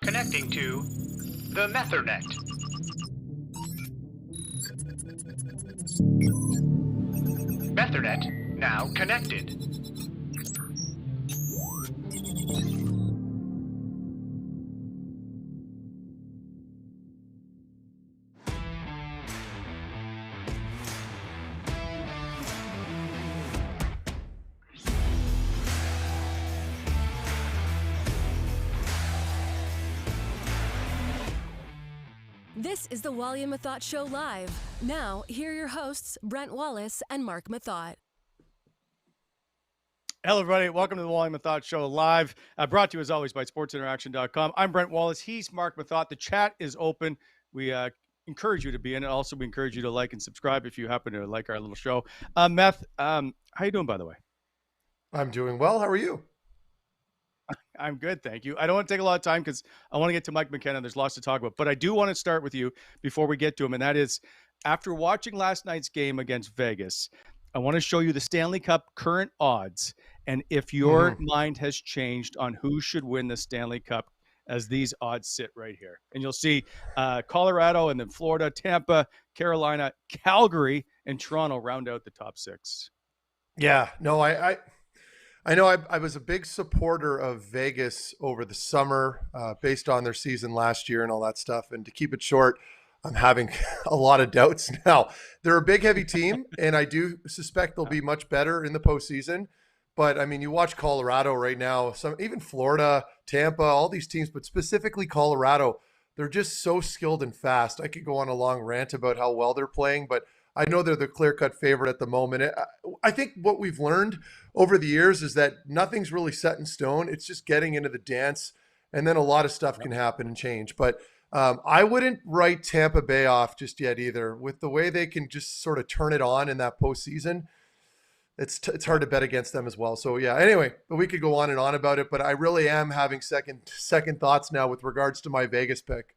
connecting to the Methernet. Methernet now connected. This is the Wally and Methot Show live. Now, here are your hosts, Brent Wallace and Mark Methot. Hello, everybody. Welcome to the Wally and Methot Show live. Brought to you, as always, by sportsinteraction.com. I'm Brent Wallace. He's Mark Methot. The chat is open. We encourage you to be in it. Also, we encourage you to like and subscribe if you happen to like our little show. Meth, how you doing, by the way? I'm doing well. How are you? I'm good, thank you. I don't want to take a lot of time because I want to get to Mike McKenna. There's lots to talk about, but I do want to start with you before we get to him, and that is, after watching last night's game against Vegas, I want to show you the Stanley Cup current odds, and if your mind has changed on who should win the Stanley Cup as these odds sit right here. And you'll see Colorado and then Florida, Tampa, Carolina, Calgary, and Toronto round out the top six. Yeah, no, I know I was a big supporter of Vegas over the summer based on their season last year and all that stuff. And to keep it short, I'm having a lot of doubts now. They're a big, heavy team, and I do suspect they'll be much better in the postseason. But, I mean, you watch Colorado right now, even Florida, Tampa, all these teams, but specifically Colorado, they're just so skilled and fast. I could go on a long rant about how well they're playing, but I know they're the clear-cut favorite at the moment. I think what we've learned over the years is that nothing's really set in stone. It's just getting into the dance, and then a lot of stuff can happen and change. But I wouldn't write Tampa Bay off just yet either. With the way they can just sort of turn it on in that postseason, it's hard to bet against them as well. So, yeah, anyway, we could go on and on about it, but I really am having second thoughts now with regards to my Vegas pick.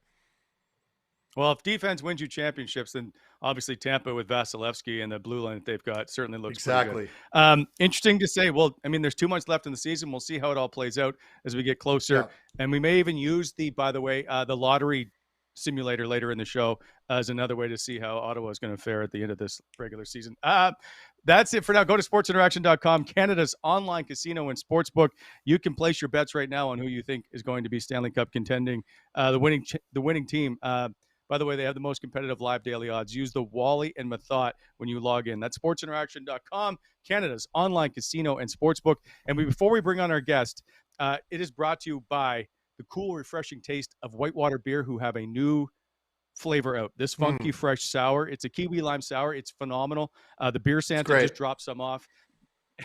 Well, if defense wins you championships, then obviously Tampa with Vasilevsky and the blue line that they've got certainly looks exactly good. Interesting to say. Well, I mean, there's 2 months left in the season. We'll see how it all plays out as we get closer. Yeah. And we may even use the lottery simulator later in the show as another way to see how Ottawa is going to fare at the end of this regular season. That's it for now. Go to sportsinteraction.com, Canada's online casino and sportsbook. You can place your bets right now on who you think is going to be Stanley Cup contending, the winning team. By the way, they have the most competitive live daily odds. Use the Wally and Methot when you log in. That's sportsinteraction.com, Canada's online casino and sportsbook. And before we bring on our guest, it is brought to you by the cool, refreshing taste of Whitewater Beer, who have a new flavor out. This funky, fresh sour. It's a kiwi lime sour. It's phenomenal. The Beer Santa just dropped some off.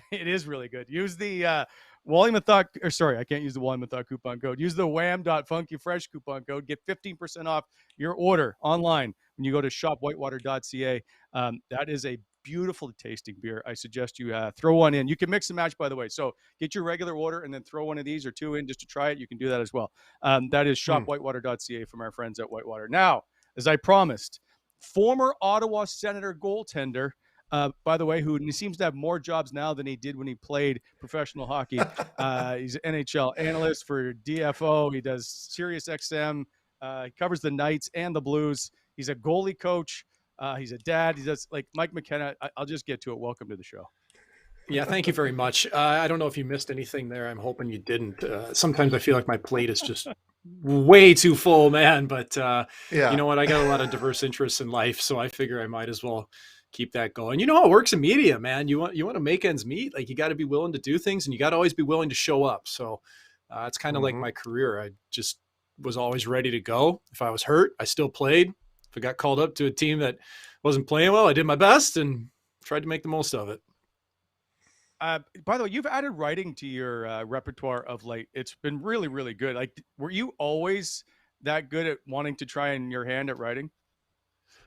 It is really good. Use the Wally Methot, or sorry, I can't use the Wally Methot coupon code. Use the wham.funkyfresh coupon code. Get 15% off your order online when you go to shopwhitewater.ca. That is a beautiful tasting beer. I suggest you throw one in. You can mix and match, by the way. So get your regular order and then throw one of these or two in just to try it. You can do that as well. That is shopwhitewater.ca from our friends at Whitewater. Now, as I promised, former Ottawa Senator goaltender, by the way, who seems to have more jobs now than he did when he played professional hockey. He's an NHL analyst for DFO. He does Sirius XM. He covers the Knights and the Blues. He's a goalie coach. He's a dad. He does, like, Mike McKenna. I'll just get to it. Welcome to the show. Yeah, thank you very much. I don't know if you missed anything there. I'm hoping you didn't. Sometimes I feel like my plate is just way too full, man. But You know what? I got a lot of diverse interests in life, so I figure I might as well keep that going. You know how it works in media, man. You want to make ends meet. Like, you got to be willing to do things, and you got to always be willing to show up. So it's kind of like my career. I just was always ready to go. If I was hurt, I still played. If I got called up to a team that wasn't playing well, I did my best and tried to make the most of it. By the way, you've added writing to your repertoire of late. It's been really, really good. Like, were you always that good at wanting to try your hand at writing?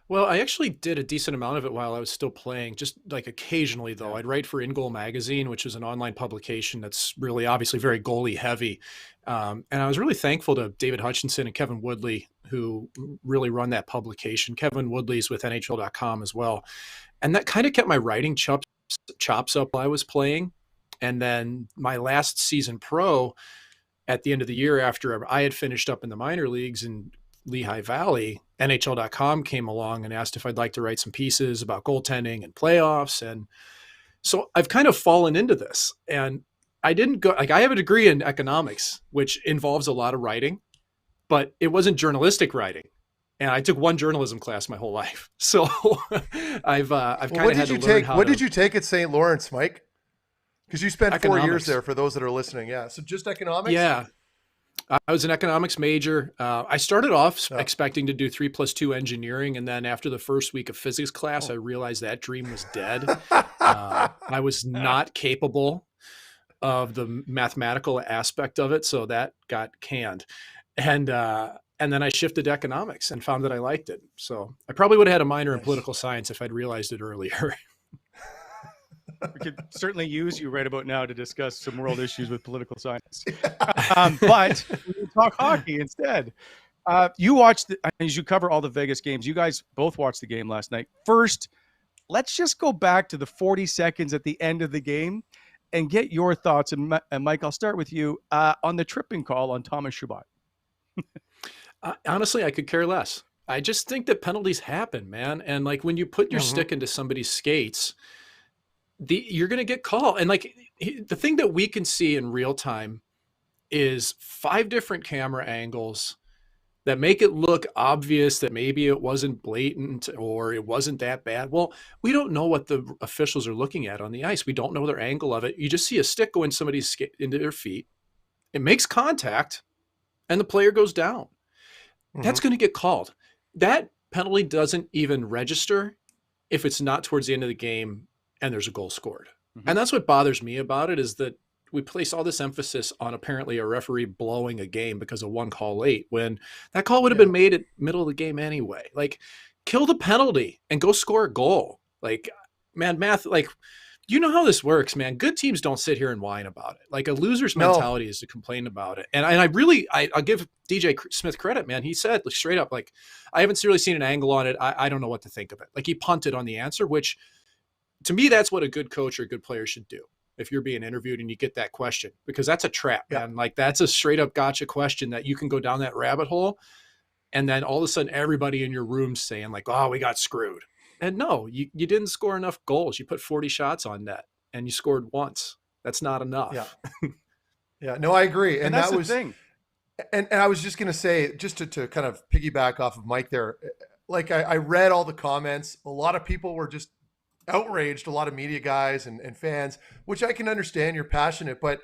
Well, I actually did a decent amount of it while I was still playing, just like occasionally, though. I'd write for In Goal Magazine, which is an online publication that's really obviously very goalie heavy. And I was really thankful to David Hutchinson and Kevin Woodley, who really run that publication. Kevin Woodley's with NHL.com as well. And that kind of kept my writing chops up while I was playing. And then my last season pro, at the end of the year, after I had finished up in the minor leagues in Lehigh Valley, NHL.com came along and asked if I'd like to write some pieces about goaltending and playoffs. And so I've kind of fallen into this, and I didn't go, like, I have a degree in economics, which involves a lot of writing, but it wasn't journalistic writing. And I took one journalism class my whole life. So I've kind of had to learn how What did you take at St. Lawrence, Mike? Because you spent 4 years there, for those that are listening. Yeah. So just economics? Yeah. I was an economics major. I started off expecting to do 3+2 engineering. And then after the first week of physics class, I realized that dream was dead. I was not capable of the mathematical aspect of it. So that got canned. And then I shifted to economics and found that I liked it. So I probably would have had a minor in political science if I'd realized it earlier. We could certainly use you right about now to discuss some world issues with political science. But we'll talk hockey instead. You watched, as you cover all the Vegas games, you guys both watched the game last night. First, let's just go back to the 40 seconds at the end of the game and get your thoughts. And Mike, I'll start with you on the tripping call on Thomas Chabot. Honestly, I could care less. I just think that penalties happen, man. And like when you put your stick into somebody's skates, you're going to get called. And like the thing that we can see in real time is 5 different camera angles that make it look obvious that maybe it wasn't blatant or it wasn't that bad. Well, we don't know what the officials are looking at on the ice. We don't know their angle of it. You just see a stick go in somebody's into their feet. It makes contact and the player goes down. That's going to get called. That penalty doesn't even register if it's not towards the end of the game and there's a goal scored. And that's what bothers me about it, is that we place all this emphasis on apparently a referee blowing a game because of one call late, when that call would have been made at middle of the game anyway. Like, kill the penalty and go score a goal. Like, man, you know how this works, man. Good teams don't sit here and whine about it. Like, a loser's mentality is to complain about it. And I'll give DJ Smith credit, man. He said, like, straight up, like, I haven't really seen an angle on it. I don't know what to think of it. Like, he punted on the answer, which to me, that's what a good coach or a good player should do if you're being interviewed and you get that question, because that's a trap, man. Like, that's a straight up gotcha question that you can go down that rabbit hole. And then all of a sudden everybody in your room's saying like, oh, we got screwed. And no, you didn't score enough goals. You put 40 shots on net and you scored once. That's not enough. Yeah, no, I agree. And that's that was the thing. And I was just going to say, just to kind of piggyback off of Mike there, like I read all the comments. A lot of people were just outraged, a lot of media guys and fans, which I can understand. You're passionate, but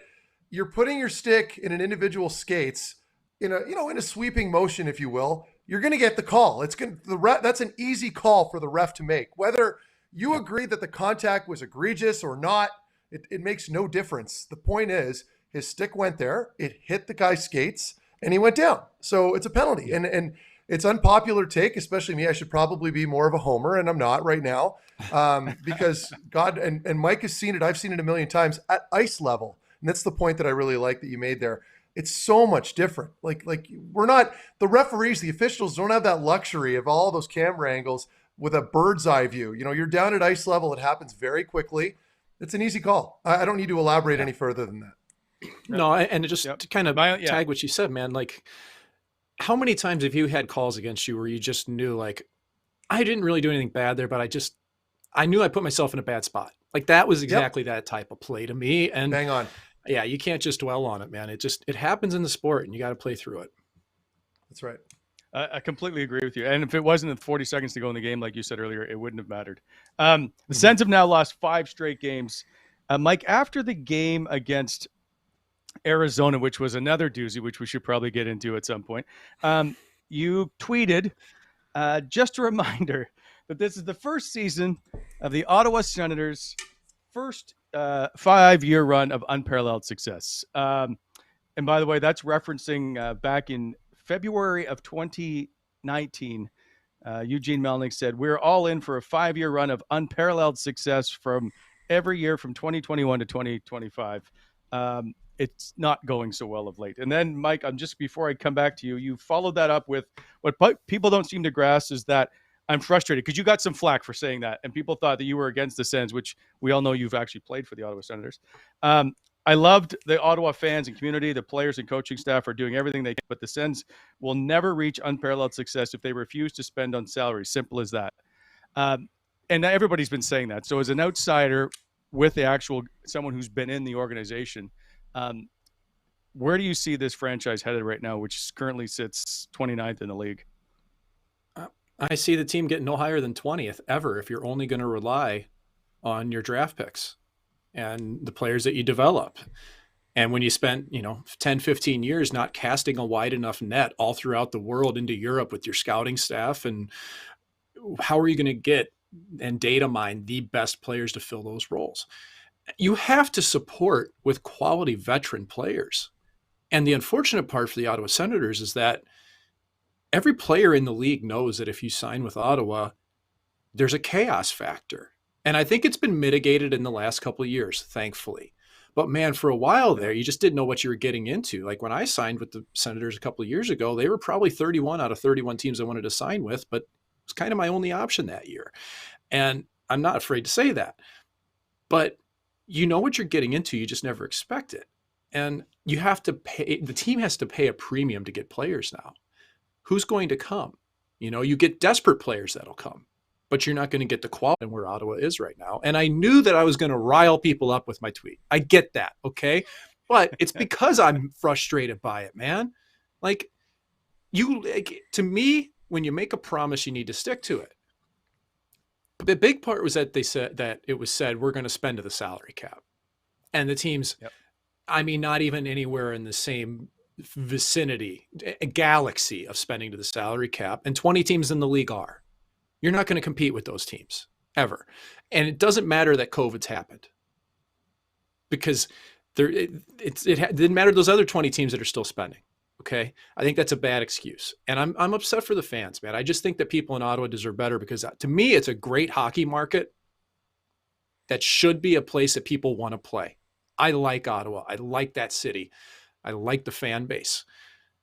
you're putting your stick in an individual skates in a sweeping motion, if you will. You're going to get the call. That's an easy call for the ref to make. Whether you agree that the contact was egregious or not, it makes no difference. The point is, his stick went there, it hit the guy's skates, and he went down. So it's a penalty. And it's unpopular take, especially me. I should probably be more of a homer, and I'm not right now, because God and Mike has seen it. I've seen it a million times at ice level, and that's the point that I really like that you made there. It's so much different. Like we're not, the referees, the officials don't have that luxury of all those camera angles with a bird's eye view. You're down at ice level. It happens very quickly. It's an easy call. I don't need to elaborate any further than that. No, and just to kind of tag what you said, man, like, how many times have you had calls against you where you just knew, like, I didn't really do anything bad there, but I knew I put myself in a bad spot. Like, that was exactly that type of play to me. And bang on. Yeah, you can't just dwell on it, man. It happens in the sport, and you got to play through it. That's right. I completely agree with you. And if it wasn't 40 seconds to go in the game, like you said earlier, it wouldn't have mattered. The Sens have now lost 5 straight games. Mike, after the game against Arizona, which was another doozy, which we should probably get into at some point, you tweeted, just a reminder that this is the first season of the Ottawa Senators' first 5-year run of unparalleled success. And by the way, that's referencing back in February of 2019. Eugene Melnick said, we're all in for a 5-year run of unparalleled success from every year from 2021 to 2025. It's not going so well of late. And then, Mike, just before I come back to you, you followed that up with what people don't seem to grasp is that I'm frustrated, because you got some flack for saying that, and people thought that you were against the Sens, which we all know you've actually played for the Ottawa Senators. I loved the Ottawa fans and community. The players and coaching staff are doing everything they can, but the Sens will never reach unparalleled success if they refuse to spend on salaries. Simple as that. And everybody's been saying that. So as an outsider with the actual someone who's been in the organization, where do you see this franchise headed right now, which currently sits 29th in the league? I see the team getting no higher than 20th ever if you're only going to rely on your draft picks and the players that you develop. And when you spent, 10, 15 years not casting a wide enough net all throughout the world into Europe with your scouting staff, and how are you going to get and data mine the best players to fill those roles? You have to support with quality veteran players. And the unfortunate part for the Ottawa Senators is that every player in the league knows that if you sign with Ottawa, there's a chaos factor. And I think it's been mitigated in the last couple of years, thankfully. But man, for a while there, you just didn't know what you were getting into. Like when I signed with the Senators a couple of years ago, they were probably 31 out of 31 teams I wanted to sign with, but it was kind of my only option that year. And I'm not afraid to say that. But you know what you're getting into, you just never expect it. And you have to pay, the team has to pay a premium to get players now. Who's going to come? You get desperate players that'll come, but you're not going to get the quality where Ottawa is right now. And I knew that I was going to rile people up with my tweet. I get that. Okay. But it's because I'm frustrated by it, man. To me, when you make a promise, you need to stick to it. But the big part was that they said that it was said, we're going to spend to the salary cap, and the teams, not even anywhere in the same vicinity, a galaxy of spending to the salary cap, and 20 teams in the league are. You're not going to compete with those teams ever. And it doesn't matter that COVID's happened, because it didn't matter those other 20 teams that are still spending. Okay. I think that's a bad excuse. And I'm upset for the fans, man. I just think that people in Ottawa deserve better, because to me, it's a great hockey market that should be a place that people want to play. I like Ottawa. I like that city. I like the fan base,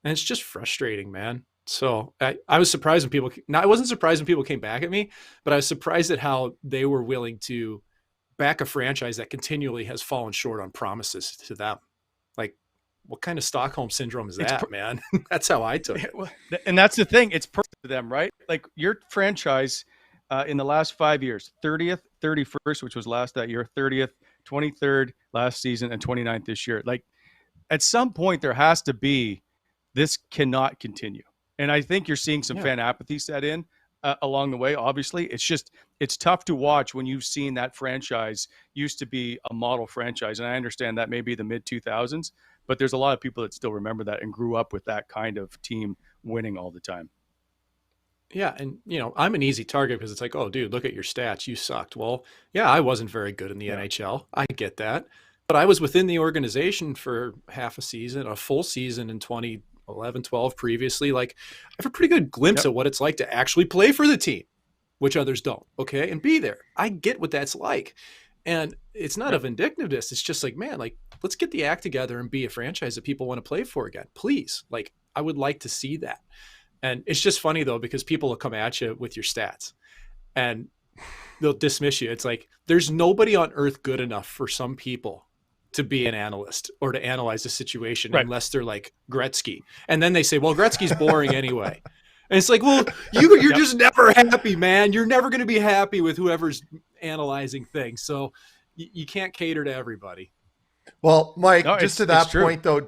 and it's just frustrating, man. So I was surprised when people, I wasn't surprised when people came back at me, but I was surprised at how they were willing to back a franchise that continually has fallen short on promises to them. Like, what kind of Stockholm syndrome is that, man? That's how I took it. And that's the thing. It's perfect to them, right? Like your franchise in the last 5 years, 30th, 31st, which was last that year, 30th, 23rd last season, and 29th this year. Like, at some point there has to be, this cannot continue. And I think you're seeing some fan apathy set in along the way. Obviously, it's tough to watch when you've seen that franchise used to be a model franchise. And I understand that may be the mid 2000s, but there's a lot of people that still remember that and grew up with that kind of team winning all the time. Yeah. And, I'm an easy target because it's like, oh, dude, look at your stats. You sucked. Well, yeah, I wasn't very good in the NHL. I get that. But I was within the organization for half a season, a full season in 2011, 12 previously. Like, I have a pretty good glimpse of what it's like to actually play for the team, which others don't. Okay. And be there. I get what that's like. And it's not a vindictiveness. It's just like, man, like, let's get the act together and be a franchise that people want to play for again. Please. Like, I would like to see that. And it's just funny though, because people will come at you with your stats and they'll dismiss you. It's like, there's nobody on earth good enough for some people to be an analyst or to analyze the situation unless they're like Gretzky. And then they say, well, Gretzky's boring anyway. And it's like, well, you're just never happy, man. You're never going to be happy with whoever's analyzing things. So you can't cater to everybody. Well, Mike, just to that point though,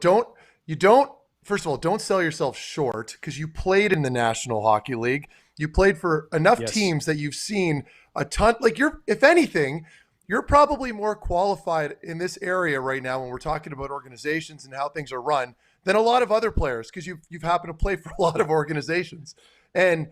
first of all, don't sell yourself short, because you played in the National Hockey League. You played for enough teams that you've seen a ton. Like, if anything, you're probably more qualified in this area right now when we're talking about organizations and how things are run than a lot of other players, because you've happened to play for a lot of organizations. And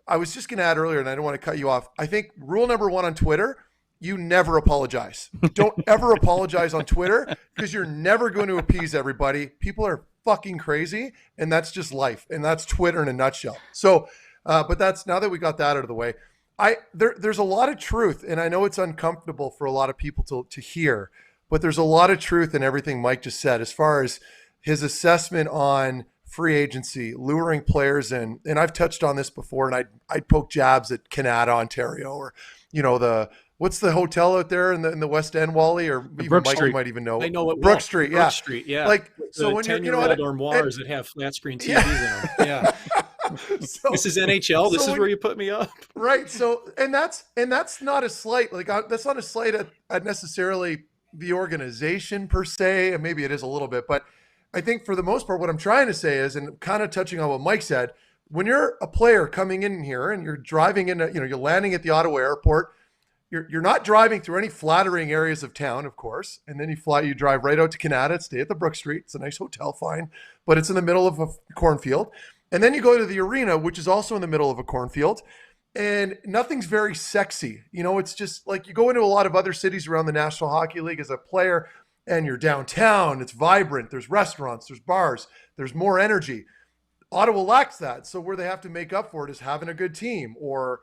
I was just going to add earlier, and I don't want to cut you off, I think rule number 1 on Twitter, you never apologize. Don't ever apologize on Twitter, because you're never going to appease everybody. People are fucking crazy, and that's just life. And that's Twitter in a nutshell. So, but that's, now that we got that out of the way, there's a lot of truth, and I know it's uncomfortable for a lot of people to hear, but there's a lot of truth in everything Mike just said as far as his assessment on free agency, luring players in. And I've touched on this before, and I'd poke jabs at Canada, Ontario, or the what's the hotel out there in the West End, Wally, or even Brook Michael Street. might even know. I know it. Brook Street, yeah. Brook Street, yeah. Like, so when you're, armoires that have flat screen TVs in them. Yeah. So, this is NHL. This is where you put me up. Right. So, and that's not a slight, like that's not a slight at necessarily the organization per se, and maybe it is a little bit, but I think for the most part, what I'm trying to say is, and kind of touching on what Mike said, when you're a player coming in here and you're driving in, you're landing at the Ottawa airport, you're not driving through any flattering areas of town, of course. And then you drive right out to Canada, stay at the Brook Street. It's a nice hotel, fine, but it's in the middle of a cornfield. And then you go to the arena, which is also in the middle of a cornfield, and nothing's very sexy. It's just like you go into a lot of other cities around the National Hockey League as a player, and you're downtown, it's vibrant, there's restaurants, there's bars, there's more energy. Ottawa lacks that. So where they have to make up for it is having a good team, or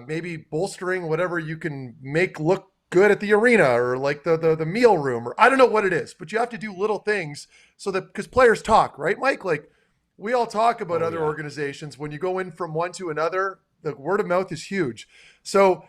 maybe bolstering whatever you can make look good at the arena, or like the meal room, or I don't know what it is, but you have to do little things so that, because players talk, right, Mike? Like we all talk about other organizations. When you go in from one to another, the word of mouth is huge. So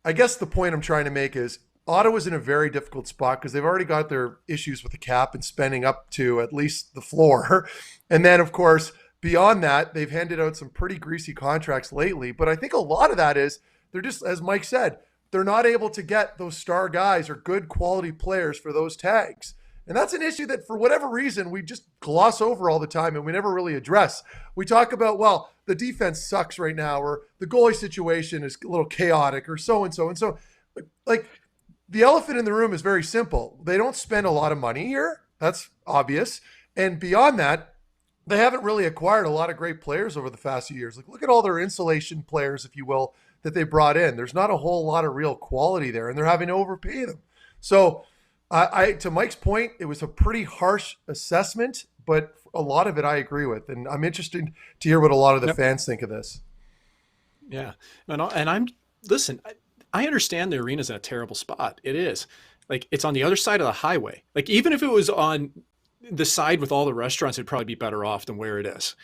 I guess the point I'm trying to make is Ottawa's in a very difficult spot because they've already got their issues with the cap and spending up to at least the floor. And then, of course, beyond that, they've handed out some pretty greasy contracts lately. But I think a lot of that is they're just, as Mike said, they're not able to get those star guys or good quality players for those tags. And that's an issue that for whatever reason, we just gloss over all the time and we never really address. We talk about, well, the defense sucks right now, or the goalie situation is a little chaotic, or so-and-so. And so, like, the elephant in the room is very simple. They don't spend a lot of money here. That's obvious. And beyond that, they haven't really acquired a lot of great players over the past few years. Like, look at all their insulation players, if you will, that they brought in. There's not a whole lot of real quality there, and they're having to overpay them. So to Mike's point, it was a pretty harsh assessment, but a lot of it I agree with. And I'm interested to hear what a lot of the fans think of this. Yeah. And listen, I understand the arena's in a terrible spot. It is. Like, it's on the other side of the highway. Like, even if it was on the side with all the restaurants, it'd probably be better off than where it is.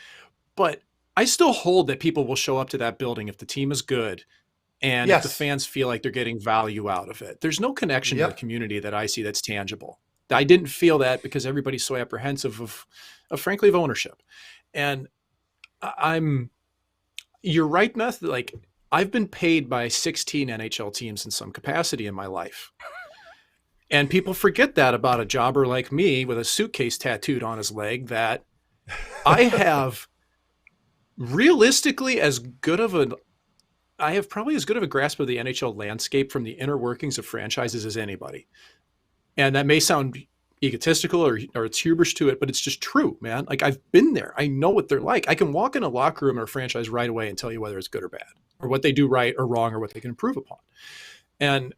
But I still hold that people will show up to that building if the team is good and if the fans feel like they're getting value out of it. There's no connection to the community that I see that's tangible. I didn't feel that because everybody's so apprehensive of frankly, of ownership. And you're right, Meth. Like, I've been paid by 16 NHL teams in some capacity in my life. And people forget that about a jobber like me with a suitcase tattooed on his leg, that I have realistically I have probably as good of a grasp of the NHL landscape from the inner workings of franchises as anybody. And that may sound egotistical or it's hubris to it, but it's just true, man. Like, I've been there. I know what they're like. I can walk in a locker room or a franchise right away and tell you whether it's good or bad, or what they do right or wrong, or what they can improve upon. And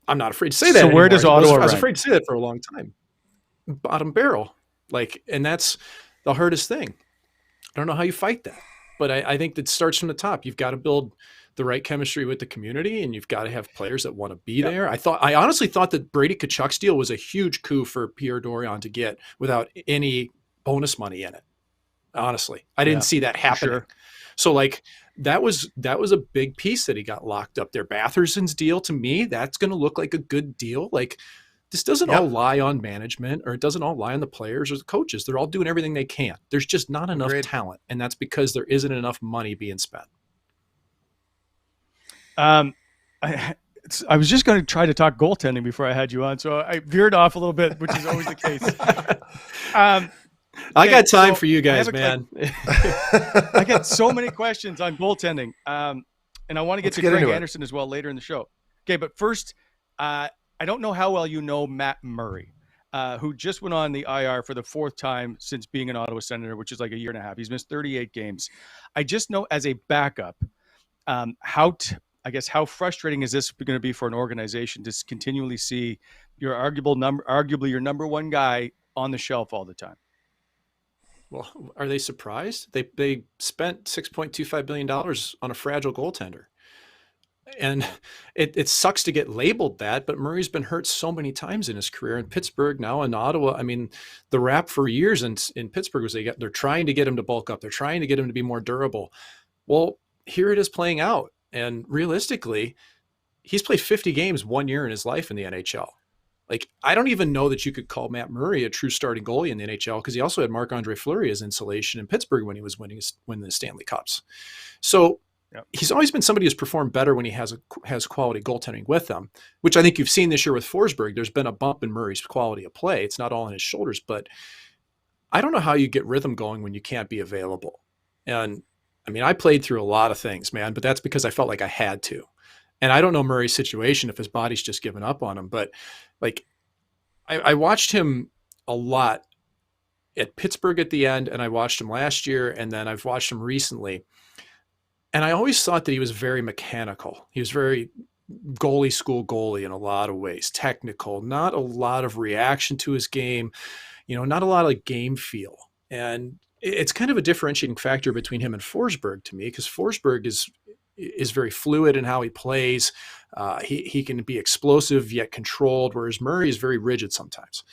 I'm not afraid to say that. So where does Ottawa rank? I was afraid to say that for a long time. Bottom barrel. Like, and that's the hardest thing. I don't know how you fight that, but I think that starts from the top. You've got to build the right chemistry with the community, and you've got to have players that want to be there. I honestly thought that Brady Tkachuk's deal was a huge coup for Pierre Dorion to get without any bonus money in it. Honestly, I didn't see that happening. Sure. So, like, that was a big piece that he got locked up there. Batherson's deal, to me, that's going to look like a good deal. Like, this doesn't all lie on management, or it doesn't all lie on the players or the coaches. They're all doing everything they can. There's just not enough talent, and that's because there isn't enough money being spent. I was just going to try to talk goaltending before I had you on, so I veered off a little bit, which is always the case. I got time for you guys, man. I get so many questions on goaltending, and I want to get to Craig Anderson as well later in the show. Okay, but first, I don't know how well you know Matt Murray, who just went on the IR for the fourth time since being an Ottawa Senator, which is like a year and a half. He's missed 38 games. I just know as a backup, how frustrating is this going to be for an organization to continually see your arguably your number one guy on the shelf all the time? Well, are they surprised? They spent $6.25 billion on a fragile goaltender. And it sucks to get labeled that, but Murray's been hurt so many times in his career in Pittsburgh, now in Ottawa. I mean, the rap for years in Pittsburgh was they're trying to get him to bulk up. They're trying to get him to be more durable. Well, here it is playing out. And realistically, he's played 50 games 1 year in his life in the NHL. Like, I don't even know that you could call Matt Murray a true starting goalie in the NHL, because he also had Marc-Andre Fleury as insulation in Pittsburgh when he was winning the Stanley Cups. So he's always been somebody who's performed better when he has quality goaltending with them, which I think you've seen this year with Forsberg. There's been a bump in Murray's quality of play. It's not all on his shoulders, but I don't know how you get rhythm going when you can't be available. And I mean, I played through a lot of things, man, but that's because I felt like I had to. And I don't know Murray's situation if his body's just given up on him, but like I watched him a lot at Pittsburgh at the end, and I watched him last year, and then I've watched him recently. And I always thought that he was very mechanical. He was very goalie school goalie in a lot of ways, technical, not a lot of reaction to his game, not a lot of game feel. And it's kind of a differentiating factor between him and Forsberg to me, because Forsberg is very fluid in how he plays. He can be explosive yet controlled, whereas Murray is very rigid sometimes.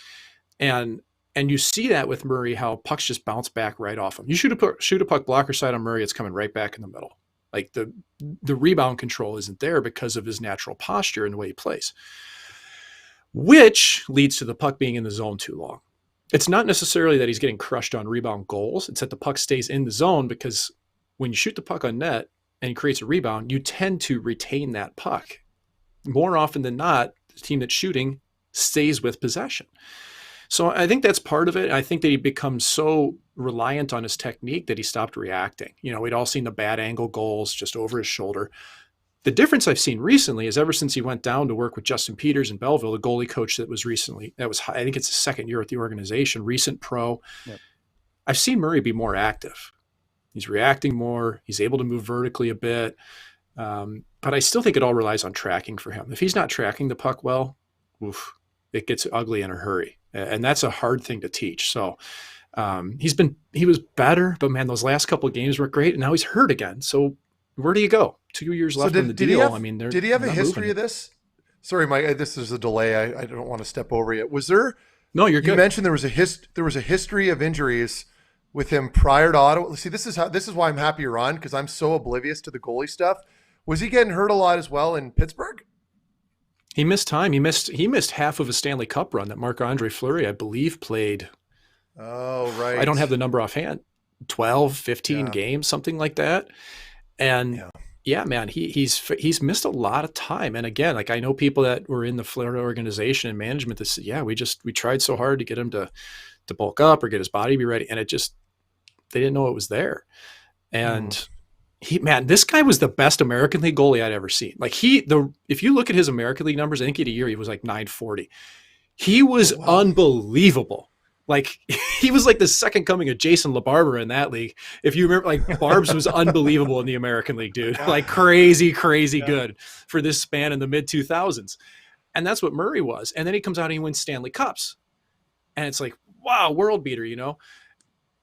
And you see that with Murray, how pucks just bounce back right off him. You shoot a puck blocker side on Murray, it's coming right back in the middle. Like the rebound control isn't there because of his natural posture and the way he plays, which leads to the puck being in the zone too long. It's not necessarily that he's getting crushed on rebound goals. It's that the puck stays in the zone, because when you shoot the puck on net and he creates a rebound, you tend to retain that puck. More often than not, the team that's shooting stays with possession. So I think that's part of it. I think that he becomes so reliant on his technique that he stopped reacting. We'd all seen the bad angle goals just over his shoulder. The difference I've seen recently is ever since he went down to work with Justin Peters in Belleville, the goalie coach I think it's his second year at the organization, recent pro. Yep. I've seen Murray be more active. He's reacting more. He's able to move vertically a bit. But I still think it all relies on tracking for him. If he's not tracking the puck well, it gets ugly in a hurry. And that's a hard thing to teach. So he was better, but man, those last couple of games were great. And now he's hurt again. So where do you go? 2 years left in the deal. Did he have a history of this? Sorry, Mike, this is a delay. I don't want to step over yet. Was there? No, you're good. You mentioned there was a history of injuries with him prior to Ottawa. See, this is why I'm happy you're on, because I'm so oblivious to the goalie stuff. Was he getting hurt a lot as well in Pittsburgh? He missed time. He missed half of a Stanley Cup run that Marc-Andre Fleury, I believe, played. Oh, right. I don't have the number offhand. 12, 15 games, something like that. And man, he's missed a lot of time. And again, like, I know people that were in the Florida organization and management that said, we tried so hard to get him to bulk up or get his body to be ready. And they didn't know it was there. And this guy was the best American League goalie I'd ever seen. Like, if you look at his American League numbers, I think he had a year, he was like .940. He was unbelievable. Like, he was like the second coming of Jason LaBarbera in that league. If you remember, like, Barb's was unbelievable in the American League, dude. Like, crazy good for this span in the mid 2000s. And that's what Murray was. And then he comes out and he wins Stanley Cups. And it's like, wow, world beater,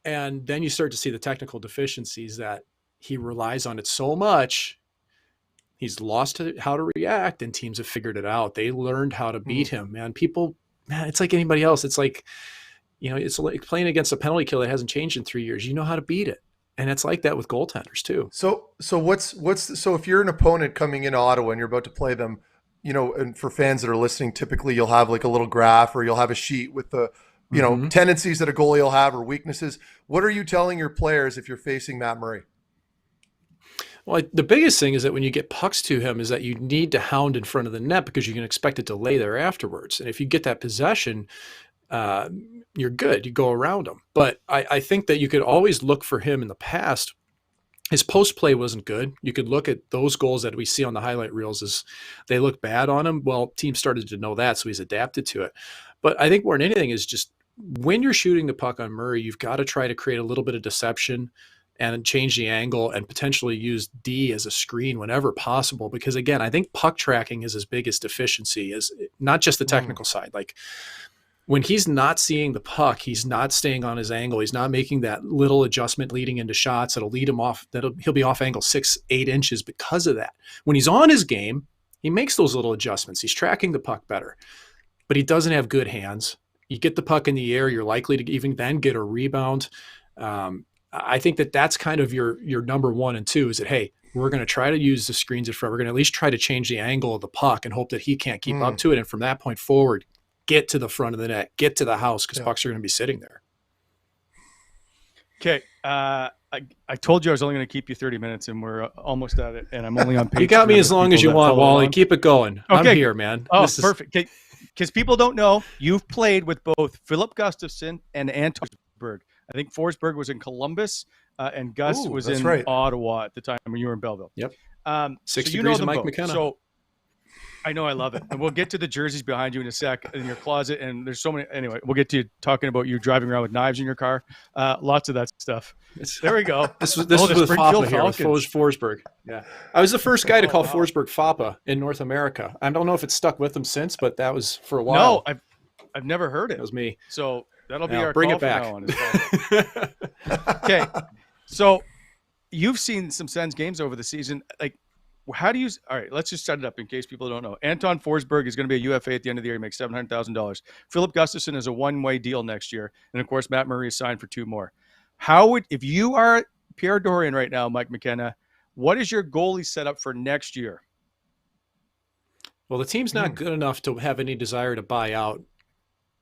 And then you start to see the technical deficiencies that he relies on it so much. He's lost how to react, and teams have figured it out. They learned how to beat him, man. It's like anybody else. It's like, it's like playing against a penalty kill that hasn't changed in 3 years. You know how to beat it. And it's like that with goaltenders too. So if you're an opponent coming into Ottawa and you're about to play them, and for fans that are listening, typically you'll have like a little graph, or you'll have a sheet with the, tendencies that a goalie will have, or weaknesses. What are you telling your players if you're facing Matt Murray? Well, the biggest thing is that when you get pucks to him is that you need to hound in front of the net, because you can expect it to lay there afterwards. And if you get that possession, you're good. You go around him. But I think that you could always look for him in the past. His post play wasn't good. You could look at those goals that we see on the highlight reels as they look bad on him. Well, teams started to know that, so he's adapted to it. But I think more than anything is just when you're shooting the puck on Murray, you've got to try to create a little bit of deception and change the angle and potentially use D as a screen whenever possible. Because again, I think puck tracking is his biggest deficiency, is not just the technical side. Like, when he's not seeing the puck, he's not staying on his angle. He's not making that little adjustment leading into shots that'll lead him off. He'll be off angle 6-8 inches because of that. When he's on his game, he makes those little adjustments. He's tracking the puck better, but he doesn't have good hands. You get the puck in the air, you're likely to even then get a rebound. I think that that's kind of your number one and two, is that, hey, we're going to try to use the screens in front. We're going to at least try to change the angle of the puck and hope that he can't keep up to it. And from that point forward, get to the front of the net, get to the house, because pucks are going to be sitting there. Okay. I told you I was only going to keep you 30 minutes, and we're almost at it. And I'm only on page. You got me as long as you want, Wally. Keep it going. Okay. I'm here, man. Oh, perfect. Okay. Because people don't know, you've played with both Philip Gustafson and Anton Forsberg. I think Forsberg was in Columbus, and Gus was in Ottawa at the time when you were in Belleville. Yep. 6 so degrees of Mike both. McKenna. So I know, I love it. And we'll get to the jerseys behind you in a sec in your closet. And there's so many. Anyway, we'll get to you talking about you driving around with knives in your car. Lots of that stuff. There we go. This was with Foppa here with Forsberg. Yeah. I was the first guy to call Forsberg Foppa in North America. I don't know if it's stuck with him since, but that was for a while. No, I've never heard it. It was me. So that'll be our bring call it back. From now on. Okay. So you've seen some Sens games over the season. Like, how do you – all right, let's just set it up in case people don't know. Anton Forsberg is going to be a UFA at the end of the year. He makes $700,000. Philip Gustafson is a one-way deal next year. And, of course, Matt Murray is signed for 2 more. How would – if you are Pierre Dorian right now, Mike McKenna, what is your goalie setup for next year? Well, the team's not good enough to have any desire to buy out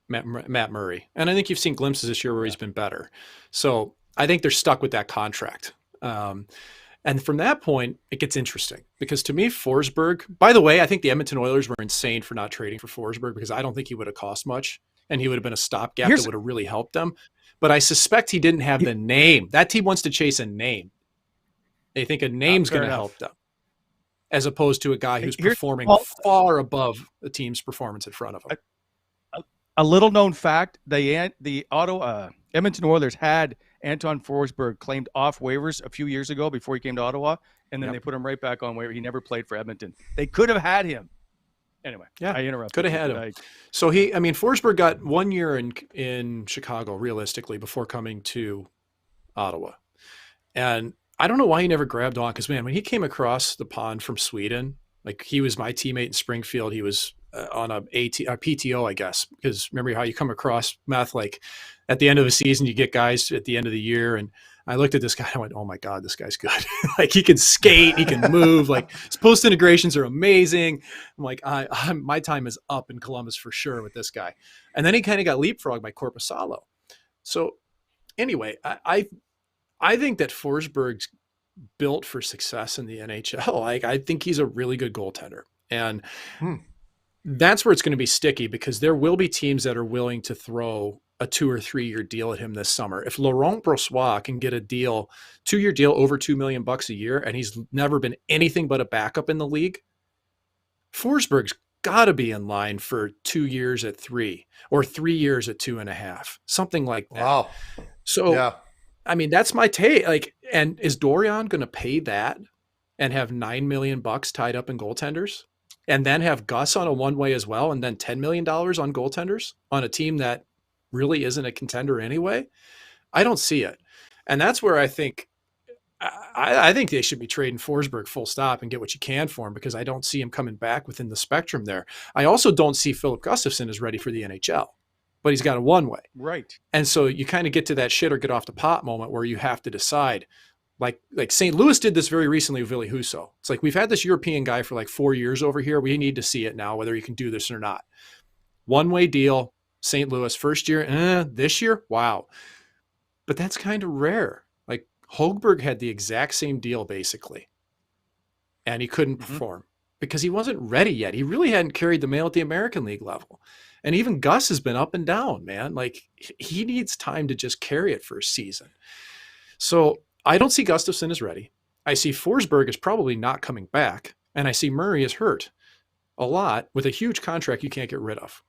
Matt Murray. And I think you've seen glimpses this year where he's been better. So I think they're stuck with that contract. And from that point, it gets interesting because to me, Forsberg, by the way, I think the Edmonton Oilers were insane for not trading for Forsberg because I don't think he would have cost much and he would have been a stopgap that would have really helped them. But I suspect he didn't have the name. That team wants to chase a name. They think a name's going to help them as opposed to a guy who's performing far above the team's performance in front of him. A little known fact, the Edmonton Oilers had Anton Forsberg claimed off waivers a few years ago before he came to Ottawa, and then they put him right back on waiver. He never played for Edmonton. They could have had him. Anyway, I interrupted. Could have had him. So Forsberg got 1 year in Chicago, realistically, before coming to Ottawa. And I don't know why he never grabbed on, because, man, when he came across the pond from Sweden, like he was my teammate in Springfield. He was on a PTO, I guess, because remember how you come across Meth, like at the end of the season, you get guys at the end of the year. And I looked at this guy, I went, oh my God, this guy's good. Like he can skate, he can move, like his post integrations are amazing. I'm like, my time is up in Columbus for sure with this guy. And then he kind of got leapfrogged by Korpisalo. So anyway, I think that Forsberg's built for success in the NHL. Like I think he's a really good goaltender. And that's where it's going to be sticky because there will be teams that are willing to throw a 2 or 3 year deal at him this summer. If Laurent Brossoit can get a deal, 2-year deal over $2 million a year, and he's never been anything but a backup in the league, Forsberg's got to be in line for 2 years at 3 or 3 years at 2.5, something like that. Wow. So, I mean, that's my take. Like, and is Dorian going to pay that and have $9 million tied up in goaltenders? And then have Gus on a one-way as well, and then $10 million on goaltenders on a team that really isn't a contender anyway? I don't see it. And that's where I think they should be trading Forsberg full stop and get what you can for him because I don't see him coming back within the spectrum there. I also don't see Philip Gustafson as ready for the NHL, but he's got a one-way. Right. And so you kind of get to that shit or get off the pot moment where you have to decide. Like St. Louis did this very recently with Ville Husso. It's like, we've had this European guy for like 4 years over here. We need to see it now, whether he can do this or not. One-way deal, St. Louis, first year, this year, wow. But that's kind of rare. Like Högberg had the exact same deal basically, and he couldn't perform because he wasn't ready yet. He really hadn't carried the mail at the American League level. And even Gus has been up and down, man. Like he needs time to just carry it for a season. So I don't see Gustafson as ready. I see Forsberg is probably not coming back. And I see Murray is hurt a lot with a huge contract you can't get rid of.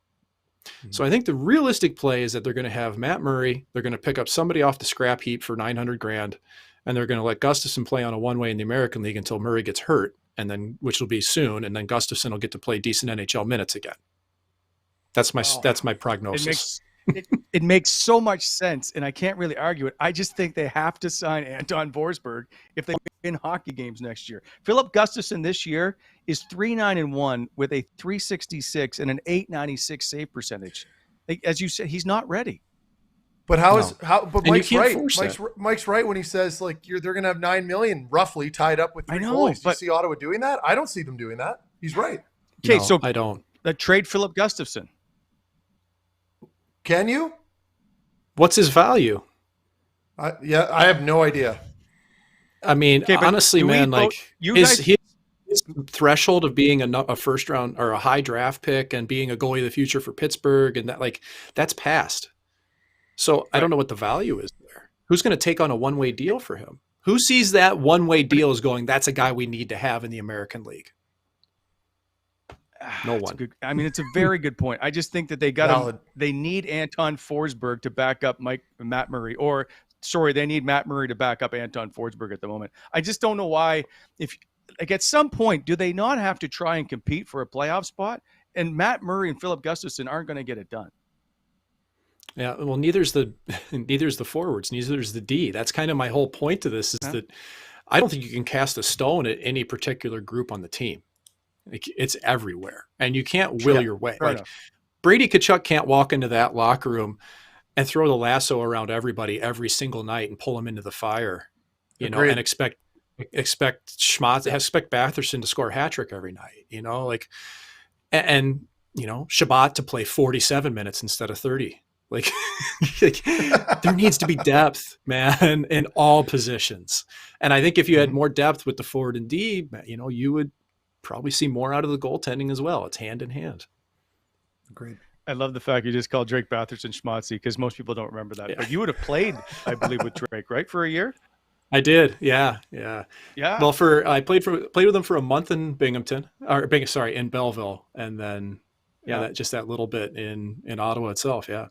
So I think the realistic play is that they're going to have Matt Murray. They're going to pick up somebody off the scrap heap for $900,000. And they're going to let Gustafson play on a one-way in the American League until Murray gets hurt, and then which will be soon. And then Gustafson will get to play decent NHL minutes again. That's my prognosis. It makes so much sense, and I can't really argue it. I just think they have to sign Anton Forsberg if they win hockey games next year. Philip Gustafson this year is 3-9-1 with a .366 and an .896 save percentage. As you said, he's not ready. But but Mike's right. Mike's right when he says like they're going to have $9 million roughly tied up with 3 goalies. Do you see Ottawa doing that? I don't see them doing that. He's right. Okay, no, so I don't. Trade Philip Gustafson. Can you? What's his value? I have no idea. I mean, honestly, man, like his threshold of being a first round or a high draft pick and being a goalie of the future for Pittsburgh and that's passed. So right. I don't know what the value is there. Who's going to take on a one-way deal for him? Who sees that one-way deal as going, that's a guy we need to have in the American League? No one. It's a very good point. I just think that they need Anton Forsberg to back up Matt Murray, they need Matt Murray to back up Anton Forsberg at the moment. I just don't know why. If at some point, do they not have to try and compete for a playoff spot? And Matt Murray and Philip Gustafson aren't going to get it done. Yeah, well, neither's the forwards, neither's the D. That's kind of my whole point to this is that I don't think you can cast a stone at any particular group on the team. It's everywhere, and you can't will your way. Like Brady Tkachuk can't walk into that locker room and throw the lasso around everybody every single night and pull them into the fire, and expect Batherson to score a hat trick every night, and Shabbat to play 47 minutes instead of 30. Like there needs to be depth, man, in all positions. And I think if you had more depth with the forward and D, you would probably see more out of the goaltending as well. It's hand in hand. Agreed. I love the fact you just called Drake Batherson Schmatzy because most people don't remember that. Yeah. But you would have played, I believe, with Drake, right, for a year? I did. Yeah. Well, I played with him for a month in in Belleville, and then that little bit in Ottawa itself. Yeah.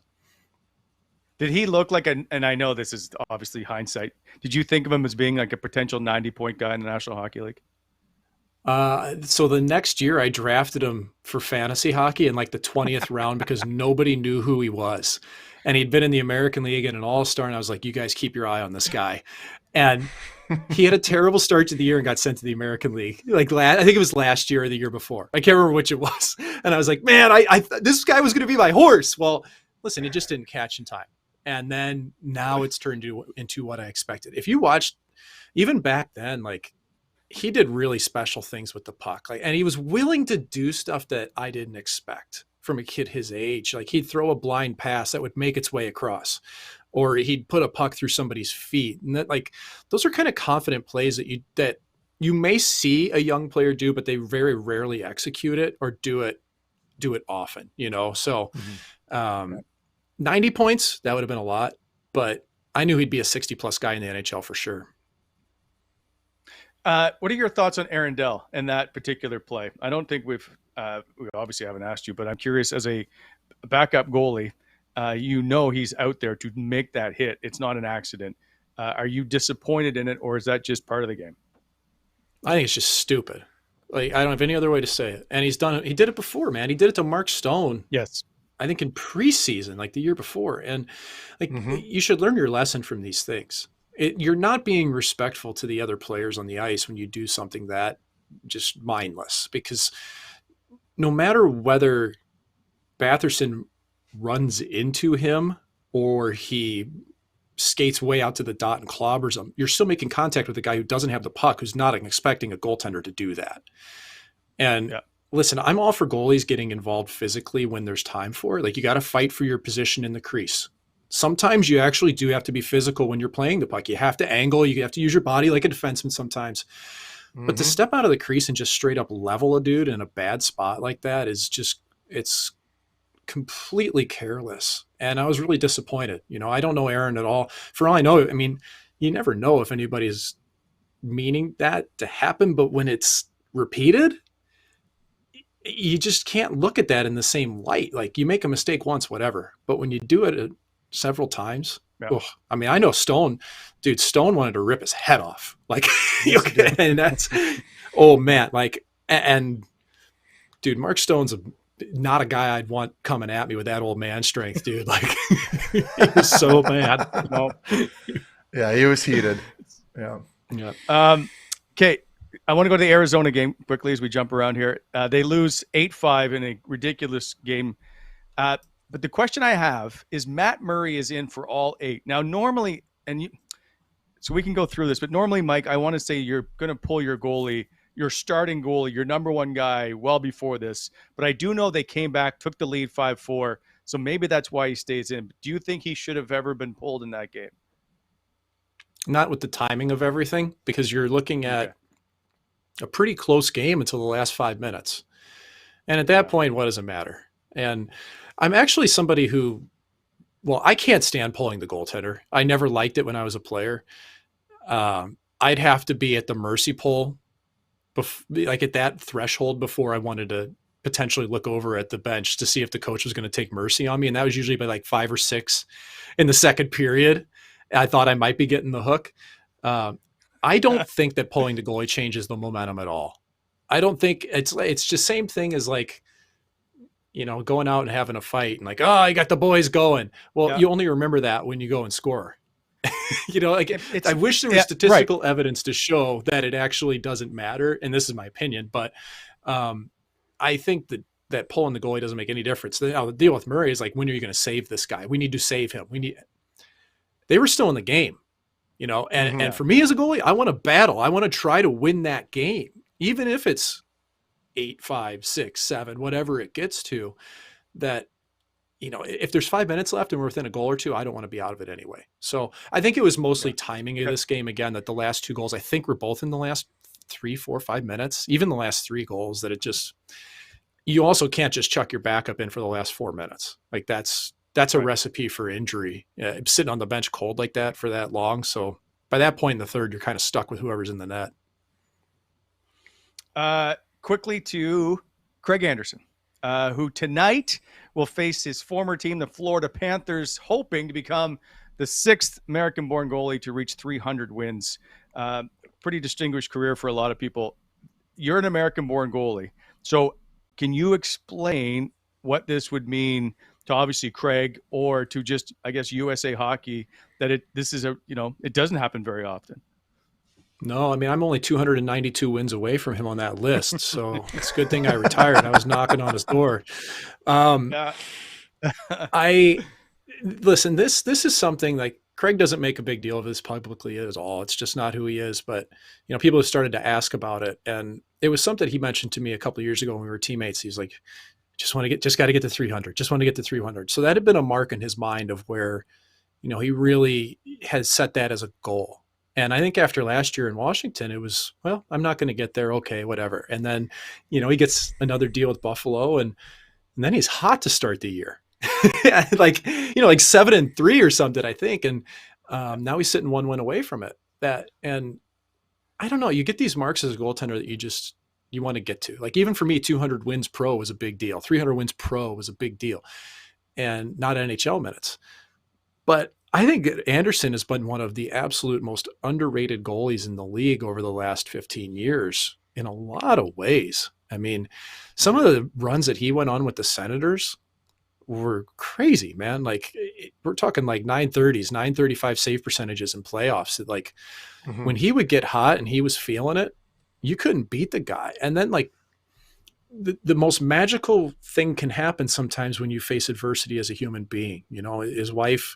Did he look like and I know this is obviously hindsight. Did you think of him as being like a potential 90-point guy in the National Hockey League? So the next year I drafted him for fantasy hockey in like the 20th round because nobody knew who he was. And he'd been in the American League and an all-star. And I was like, you guys keep your eye on this guy. And he had a terrible start to the year and got sent to the American League. I think it was last year or the year before. I can't remember which it was. And I was like, man, this guy was going to be my horse. Well, listen, he just didn't catch in time. And then now it's turned into what I expected. If you watched even back then, he did really special things with the puck. And he was willing to do stuff that I didn't expect from a kid his age. Like he'd throw a blind pass that would make its way across, or he'd put a puck through somebody's feet. And that those are kind of confident plays that you may see a young player do, but they very rarely execute it or do it often, So, 90 points, that would have been a lot, but I knew he'd be a 60-plus guy in the NHL for sure. What are your thoughts on Aaron Dell and that particular play? I don't think we obviously haven't asked you, but I'm curious as a backup goalie, he's out there to make that hit. It's not an accident. Are you disappointed in it, or is that just part of the game? I think it's just stupid. I don't have any other way to say it. And he's done it. He did it before, man. He did it to Mark Stone. Yes. I think in preseason, the year before. And you should learn your lesson from these things. You're not being respectful to the other players on the ice when you do something that just mindless, because no matter whether Batherson runs into him or he skates way out to the dot and clobbers him, you're still making contact with a guy who doesn't have the puck, who's not expecting a goaltender to do that. And listen, I'm all for goalies getting involved physically when there's time for it. You got to fight for your position in the crease. Sometimes you actually do have to be physical when you're playing the puck. You have to angle. You have to use your body like a defenseman sometimes. Mm-hmm. But to step out of the crease and just straight up level a dude in a bad spot like that is it's completely careless. And I was really disappointed. I don't know Aaron at all. For all I know, you never know if anybody's meaning that to happen. But when it's repeated, you just can't look at that in the same light. You make a mistake once, whatever. But when you do it several times, I know Stone wanted to rip his head off. And that's, oh man, and dude, Mark Stone's not a guy I'd want coming at me with that old man strength, dude. He was so mad. Yeah, he was heated. Yeah. Okay. I want to go to the Arizona game quickly as we jump around here. They lose 8-5 in a ridiculous game. But the question I have is Matt Murray is in for all 8. Now, normally, so we can go through this, but normally, Mike, I want to say you're going to pull your goalie, your starting goalie, your number one guy well before this. But I do know they came back, took the lead 5-4. So maybe that's why he stays in. Do you think he should have ever been pulled in that game? Not with the timing of everything, because you're looking at a pretty close game until the last 5 minutes. And at that point, what does it matter? And I'm actually somebody who, I can't stand pulling the goaltender. I never liked it when I was a player. I'd have to be at the mercy pull, like at that threshold before I wanted to potentially look over at the bench to see if the coach was going to take mercy on me. And that was usually by like 5 or 6 in the second period. I thought I might be getting the hook. I don't think that pulling the goalie changes the momentum at all. I don't think it's just same thing as like, going out and having a fight and like, oh, I got the boys going. Well, you only remember that when you go and score. I wish there was statistical evidence to show that it actually doesn't matter. And this is my opinion, but I think that pulling the goalie doesn't make any difference. Now, the deal with Murray is like, when are you going to save this guy? We need to save him. They were still in the game, and for me as a goalie, I want to battle. I want to try to win that game, even if it's 8-5, 6-7, whatever it gets to. That, if there's 5 minutes left and we're within a goal or two, I don't want to be out of it anyway. So I think it was mostly timing of this game again, that the last 2 goals, I think, were both in the last 3, 4, 5 minutes, even the last 3 goals, that it just, you also can't just chuck your backup in for the last 4 minutes. Like that's a recipe for injury. Sitting on the bench cold like that for that long. So by that point in the third, you're kind of stuck with whoever's in the net. Quickly to Craig Anderson, who tonight will face his former team, the Florida Panthers, hoping to become the 6th American-born goalie to reach 300 wins. Pretty distinguished career for a lot of people. You're an American-born goalie. So can you explain what this would mean to obviously Craig, or to just, I guess, USA Hockey, that it doesn't happen very often? No, I mean, I'm only 292 wins away from him on that list. So it's a good thing I retired. I was knocking on his door. Listen, this is something like Craig doesn't make a big deal of this publicly at all. It's just not who he is. But, people have started to ask about it. And it was something he mentioned to me a couple of years ago when we were teammates. He's like, just got to get to 300. Just want to get to 300. So that had been a mark in his mind of where, he really has set that as a goal. And I think after last year in Washington, it was, well, I'm not going to get there. Okay, whatever. And then, he gets another deal with Buffalo, and then he's hot to start the year. like 7-3 or something, I think. And now he's sitting 1 win away from it. And I don't know, you get these marks as a goaltender that you want to get to. Like, even for me, 200 wins pro was a big deal. 300 wins pro was a big deal, and not NHL minutes. But I think Anderson has been one of the absolute most underrated goalies in the league over the last 15 years in a lot of ways. I mean, some of the runs that he went on with the Senators were crazy, man. Like, we're talking like 930s, 935 save percentages in playoffs. Like, when he would get hot and he was feeling it, you couldn't beat the guy. And then, like, the most magical thing can happen sometimes when you face adversity as a human being. His wife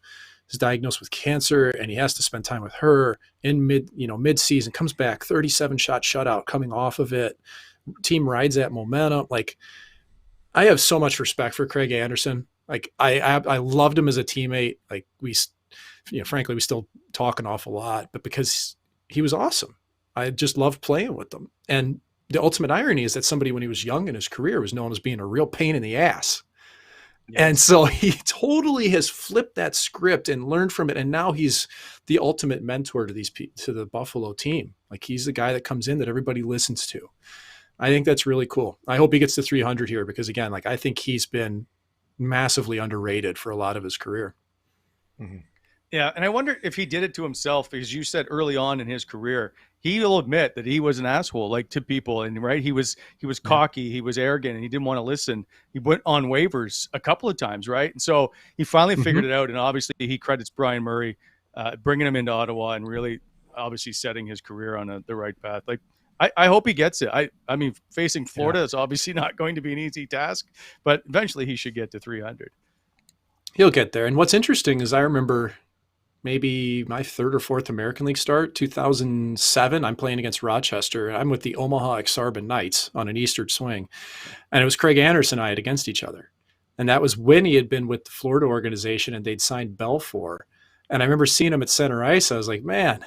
is diagnosed with cancer, and he has to spend time with her in mid-season, comes back, 37-shot shutout coming off of it. Team rides that momentum. Like, I have so much respect for Craig Anderson. Like, I loved him as a teammate. Like, frankly, we still talk an awful lot, but because he was awesome. I just loved playing with them. And the ultimate irony is that somebody, when he was young in his career, was known as being a real pain in the ass. Yeah. And so he totally has flipped that script and learned from it. And now he's the ultimate mentor to the Buffalo team. Like, he's the guy that comes in that everybody listens to. I think that's really cool. I hope he gets to 300 here, because again, like, I think he's been massively underrated for a lot of his career. Mm-hmm. Yeah. And I wonder if he did it to himself, because you said early on in his career, he'll admit that he was an asshole, like, to people. And right. He was cocky, he was arrogant, and he didn't want to listen. He went on waivers a couple of times. Right. And so he finally figured it out. And obviously he credits Brian Murray, bringing him into Ottawa and really obviously setting his career on the right path. Like, I hope he gets it. I mean, facing Florida is obviously not going to be an easy task, but eventually he should get to 300. He'll get there. And what's interesting is I remember maybe my third or fourth American League start, 2007. I'm playing against Rochester. I'm with the Omaha Exarban Knights on an Eastern swing. And it was Craig Anderson and I had against each other. And that was when he had been with the Florida organization and they'd signed Belfour. And I remember seeing him at center ice. I was like, man,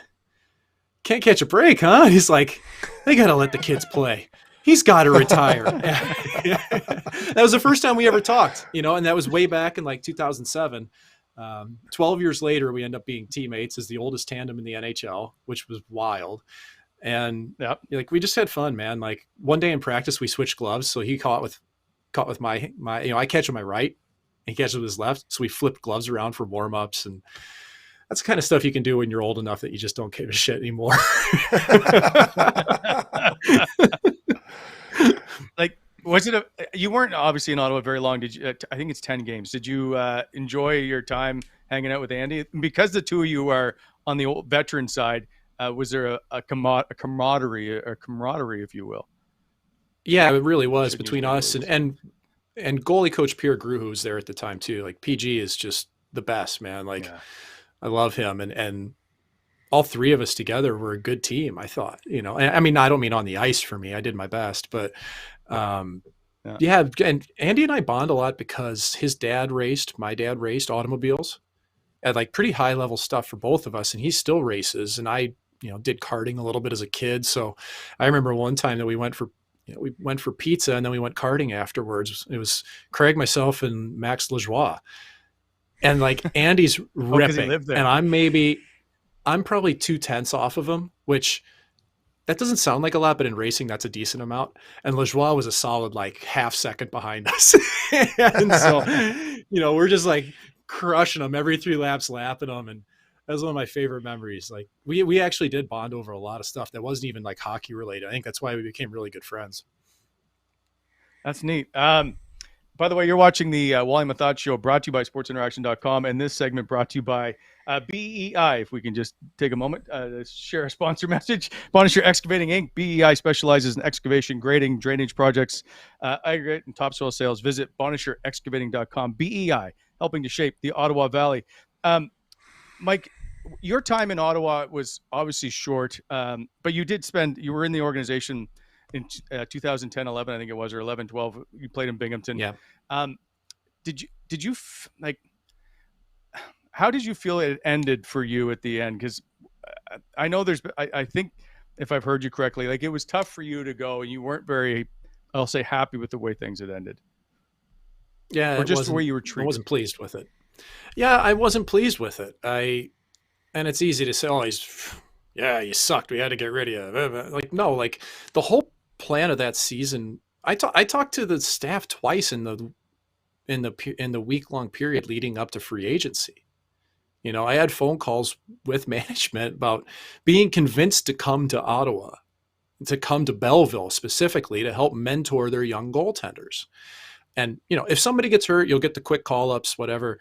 can't catch a break, huh? He's like, they got to let the kids play. He's got to retire. That was the first time we ever talked, and that was way back in like 2007. 12 years later, we end up being teammates as the oldest tandem in the NHL, which was wild. And like, we just had fun, man. Like one day in practice, we switched gloves. So he caught with my, I catch with my right and he catches with his left. So we flipped gloves around for warm-ups, and that's the kind of stuff you can do when you're old enough that you just don't give a shit anymore. Like, you weren't obviously in Ottawa very long. Did you? I think it's 10 games. Did you enjoy your time hanging out with Andy? Because the two of you are on the old veteran side, was there a camaraderie, if you will? Yeah, it really was between us and goalie coach Pierre Gru, who was there at the time too. Like PG is just the best, man. Like I love him, and all three of us together were a good team, I thought. I mean, I don't mean on the ice for me. I did my best, but and Andy and I bond a lot because his dad raced, my dad raced automobiles at like pretty high level stuff for both of us. And he still races. And I, did karting a little bit as a kid. So I remember one time that we went for pizza and then we went karting afterwards. It was Craig, myself, and Max Lajoie. And like Andy's ripping and I'm probably 2/10 off of him, which that doesn't sound like a lot, but in racing, that's a decent amount. And Lajoie was a solid like half second behind us. And so, we're just like crushing them every 3 laps, lapping them. And that was one of my favorite memories. Like we actually did bond over a lot of stuff that wasn't even like hockey related. I think that's why we became really good friends. That's neat. By the way, you're watching the Wally Methot Show, brought to you by sportsinteraction.com, and this segment brought to you by BEI. If we can just take a moment to share a sponsor message. Bonisher Excavating Inc. BEI specializes in excavation, grading, drainage projects, aggregate, and topsoil sales. Visit bonisherexcavating.com. BEI, helping to shape the Ottawa Valley. Mike, your time in Ottawa was obviously short, but you were in the organization in 2010, 11, I think it was, or 11, 12, you played in Binghamton. Yeah. Did you how did you feel it ended for you at the end? Because I know I think if I've heard you correctly, like it was tough for you to go and you weren't very, I'll say, happy with the way ththings had ended. Yeah. Or just the way you were treated. I wasn't pleased with it. Yeah, I wasn't pleased with it. And it's easy to say, you sucked. We had to get rid of you. Like, no, like the whole plan of that season, I talked to the staff twice in the week-long period leading up to free agency. I had phone calls with management about being convinced to come to Ottawa, to come to Belleville specifically to help mentor their young goaltenders. And, if somebody gets hurt, you'll get the quick call-ups, whatever.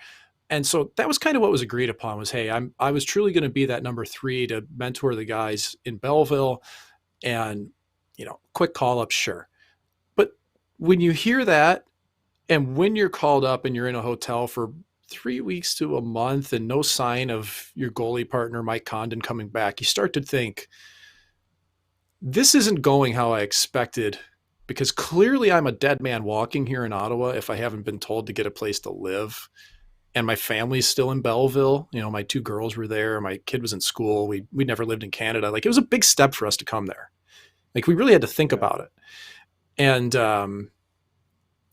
And so that was kind of what was agreed upon was, hey, I was truly going to be that number 3 to mentor the guys in Belleville and, quick call-ups, sure. But when you hear that and when you're called up and you're in a hotel for 3 weeks to a month and no sign of your goalie partner, Mike Condon, coming back, you start to think, this isn't going how I expected, because clearly I'm a dead man walking here in Ottawa if I haven't been told to get a place to live. And my family's still in Belleville. My 2 girls were there. My kid was in school. We never lived in Canada. Like, it was a big step for us to come there. Like, we really had to think about it. And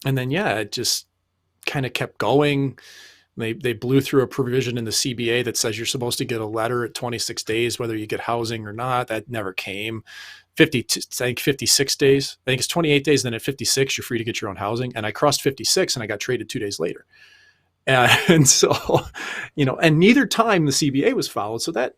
then, it just kind of kept going. They blew through a provision in the CBA that says you're supposed to get a letter at 26 days, whether you get housing or not. That never came. 56 days. I think it's 28 days. Then at 56, you're free to get your own housing. And I crossed 56 and I got traded 2 days later. And so, and neither time the CBA was followed. So that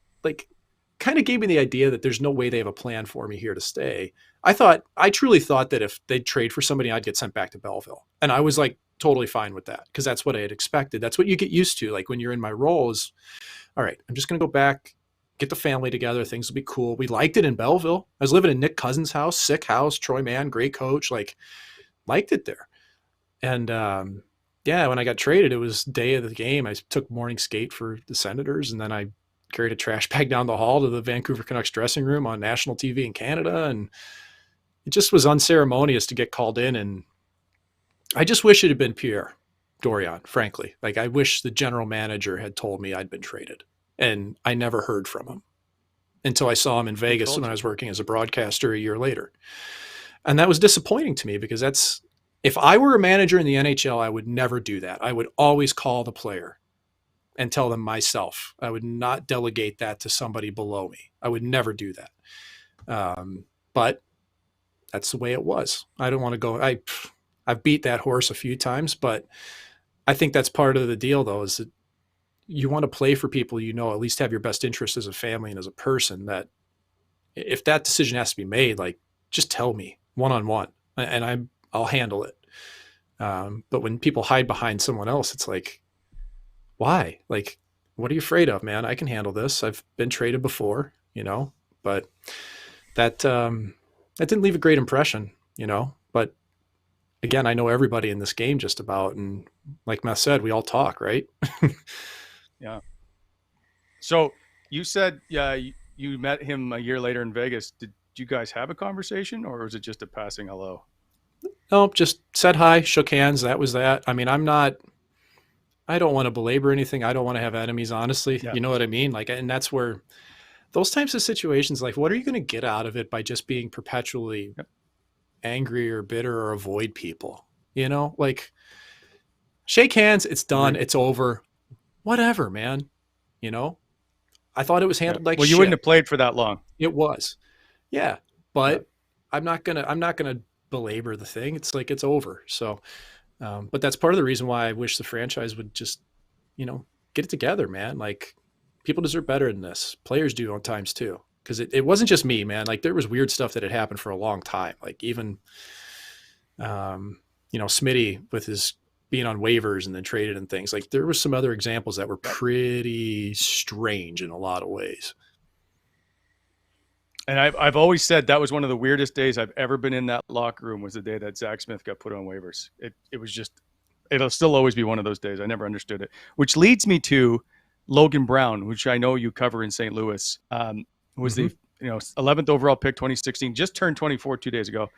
kind of gave me the idea that there's no way they have a plan for me here to stay. I truly thought that if they'd trade for somebody, I'd get sent back to Belleville. And I was like totally fine with that because that's what I had expected. That's what you get used to. Like when you're in my role is, all right, I'm just going to go back, get the family together. Things will be cool. We liked it in Belleville. I was living in Nick Cousins' house, sick house, Troy Mann, great coach, liked it there. And, when I got traded, it was day of the game. I took morning skate for the Senators, and then I carried a trash bag down the hall to the Vancouver Canucks dressing room on national TV in Canada. And it just was unceremonious to get called in. And I just wish it had been Pierre Dorion, frankly. Like, I wish the general manager had told me I'd been traded, and I never heard from him until I saw him in Vegas when I was working as a broadcaster a year later. And that was disappointing to me, because if I were a manager in the NHL, I would never do that. I would always call the player and tell them myself. I would not delegate that to somebody below me. I would never do that. But that's the way it was. I don't want to go. I've beat that horse a few times, but I think that's part of the deal, though, is that you want to play for people, at least have your best interest as a family and as a person, that if that decision has to be made, like, just tell me one-on-one and I'll handle it. But when people hide behind someone else, it's like, why? Like, what are you afraid of, man? I can handle this. I've been traded before, but that didn't leave a great impression, but again, I know everybody in this game just about, and like Meth said, we all talk, right? Yeah. So you said, you met him a year later in Vegas. Did you guys have a conversation, or was it just a passing hello? No, just said hi, shook hands. That was that. I mean, I don't want to belabor anything. I don't want to have enemies, honestly. Yeah. You know what I mean? Like, and that's where those types of situations, like, what are you going to get out of it by just being perpetually angry or bitter or avoid people? Like, shake hands. It's done. It's over. Whatever, man. I thought it was handled like shit. You wouldn't have played for that long. It was. Yeah. But I'm not going to belabor the thing. It's like, it's over. So, but that's part of the reason why I wish the franchise would just, get it together, man. Like, people deserve better than this. Players do on times too. Cause it wasn't just me, man. Like, there was weird stuff that had happened for a long time. Like, even, Smitty with his being on waivers and then traded and things. Like, there was some other examples that were pretty strange in a lot of ways. And I've always said that was one of the weirdest days I've ever been in that locker room, was the day that Zach Smith got put on waivers. It was just, it'll still always be one of those days. I never understood it, which leads me to Logan Brown, which I know you cover in St. Louis, was the 11th overall pick, 2016, just turned 24 2 days ago.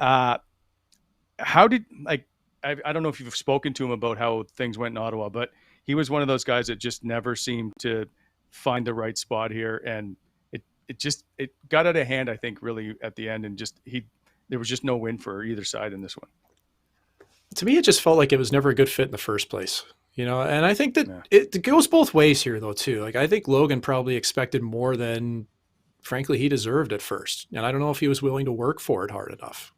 How did, like, I don't know if you've spoken to him about how things went in Ottawa, but he was one of those guys that just never seemed to find the right spot here. And it got out of hand, I think, really at the end. And there was just no win for either side in this one. To me, it just felt like it was never a good fit in the first place, and I think that it goes both ways here, though, too. Like, I think Logan probably expected more than, frankly, he deserved at first. And I don't know if he was willing to work for it hard enough.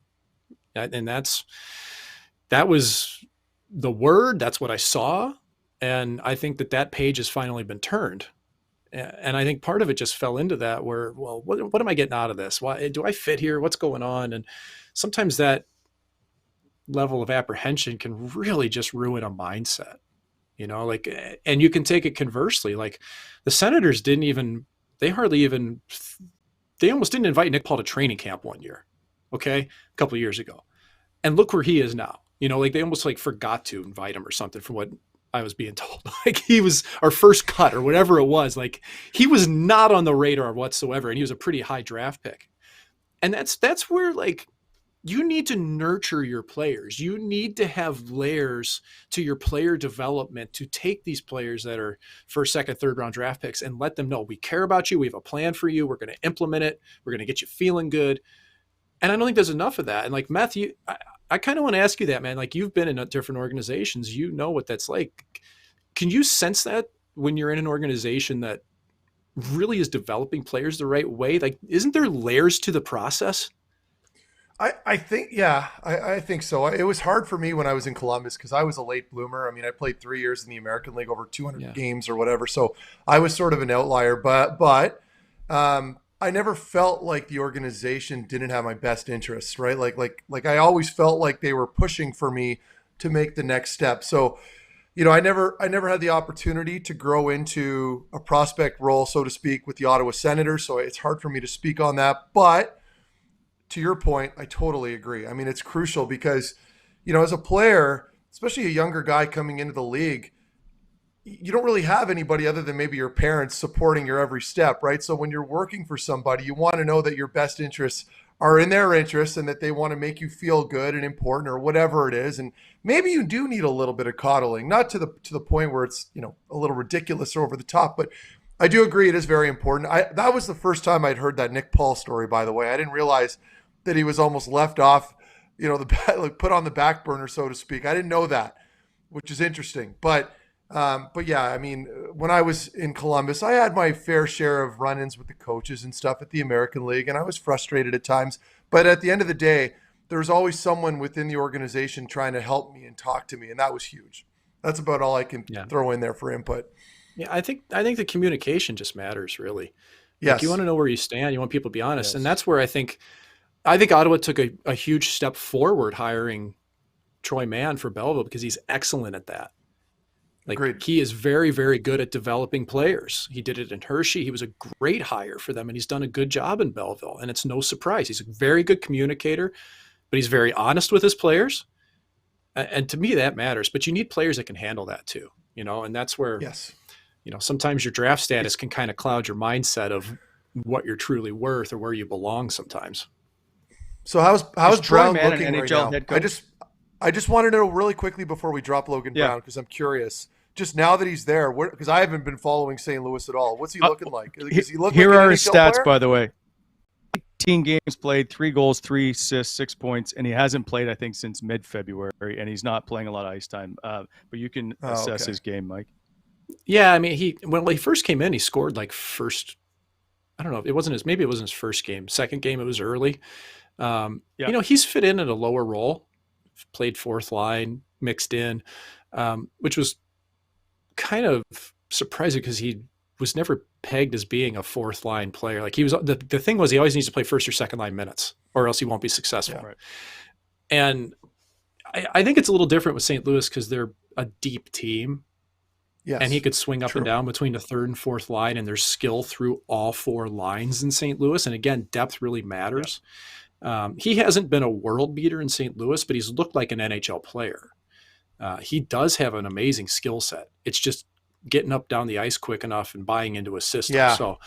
And that was the word. That's what I saw. And I think that page has finally been turned. And I think part of it just fell into that where, well, what am I getting out of this? Why do I fit here? What's going on? And sometimes that level of apprehension can really just ruin a mindset, like, and you can take it conversely. Like, the Senators they almost didn't invite Nick Paul to training camp one year. Okay. A couple of years ago. And look where he is now, like, they almost forgot to invite him or something, from what I was being told. Like, he was our first cut or whatever it was. Like, he was not on the radar whatsoever. And he was a pretty high draft pick. And that's where, like, you need to nurture your players. You need to have layers to your player development to take these players that are first, second, third round draft picks and let them know, we care about you. We have a plan for you. We're going to implement it. We're going to get you feeling good. And I don't think there's enough of that. And, like, Meth, I kind of want to ask you that, man. Like, you've been in different organizations. You know what that's like. Can you sense that when you're in an organization that really is developing players the right way? Like, isn't there layers to the process? I think, yeah, I think so. It was hard for me when I was in Columbus because I was a late bloomer. I mean, I played 3 years in the American League, over 200 games or whatever. So I was sort of an outlier, but I never felt like the organization didn't have my best interests, right? Like I always felt like they were pushing for me to make the next step. So, I never had the opportunity to grow into a prospect role, so to speak, with the Ottawa Senators. So it's hard for me to speak on that. But to your point, I totally agree. I mean, it's crucial because, as a player, especially a younger guy coming into the league, you don't really have anybody other than maybe your parents supporting your every step, right? So when you're working for somebody, you want to know that your best interests are in their interests and that they want to make you feel good and important or whatever it is. And maybe you do need a little bit of coddling, not to the point where it's, a little ridiculous or over the top, but I do agree it is very important. That was the first time I'd heard that Nick Paul story, by the way. I didn't realize that he was almost left off, put on the back burner, so to speak. I didn't know that, which is interesting. But yeah, I mean, when I was in Columbus, I had my fair share of run-ins with the coaches and stuff at the American League, and I was frustrated at times. But at the end of the day, there was always someone within the organization trying to help me and talk to me, and that was huge. That's about all I can throw in there for input. Yeah, I think the communication just matters, really. Yes. Like, you want to know where you stand. You want people to be honest. Yes. And that's where I think Ottawa took a huge step forward hiring Troy Mann for Belleville, because he's excellent at that. Like, Agreed. He is very, very good at developing players. He did it in Hershey. He was a great hire for them, and he's done a good job in Belleville. And it's no surprise. He's a very good communicator, but he's very honest with his players. And to me, that matters. But you need players that can handle that too, and that's where, yes, sometimes your draft status can kind of cloud your mindset of what you're truly worth or where you belong sometimes. So how's Brown looking right now? Head coach? I just want to know really quickly before we drop Logan Brown, because I'm curious. Just now that he's there, because I haven't been following St. Louis at all. What's he looking like? Is he looking Here like are an his NHL stats, player? by the way. 18 games played, 3 goals, 3 assists, 6 points, and he hasn't played, I think, since mid-February, and he's not playing a lot of ice time. But you can assess his game, Mike. Yeah, I mean, when he first came in, he scored like first. I don't know. Maybe it wasn't his first game. Second game, it was early. He's fit in at a lower role, played fourth line, mixed in, which was kind of surprising because he was never pegged as being a fourth line player. Like, he was, the thing was, he always needs to play first or second line minutes or else he won't be successful. Yeah, right. And I think it's a little different with St. Louis because they're a deep team. Yes, and he could swing up and down between the third and fourth line, and there's skill through all 4 lines in St. Louis. And again, depth really matters. Yeah. He hasn't been a world beater in St. Louis, but he's looked like an NHL player. He does have an amazing skill set. It's just getting up down the ice quick enough and buying into a system. Yeah. So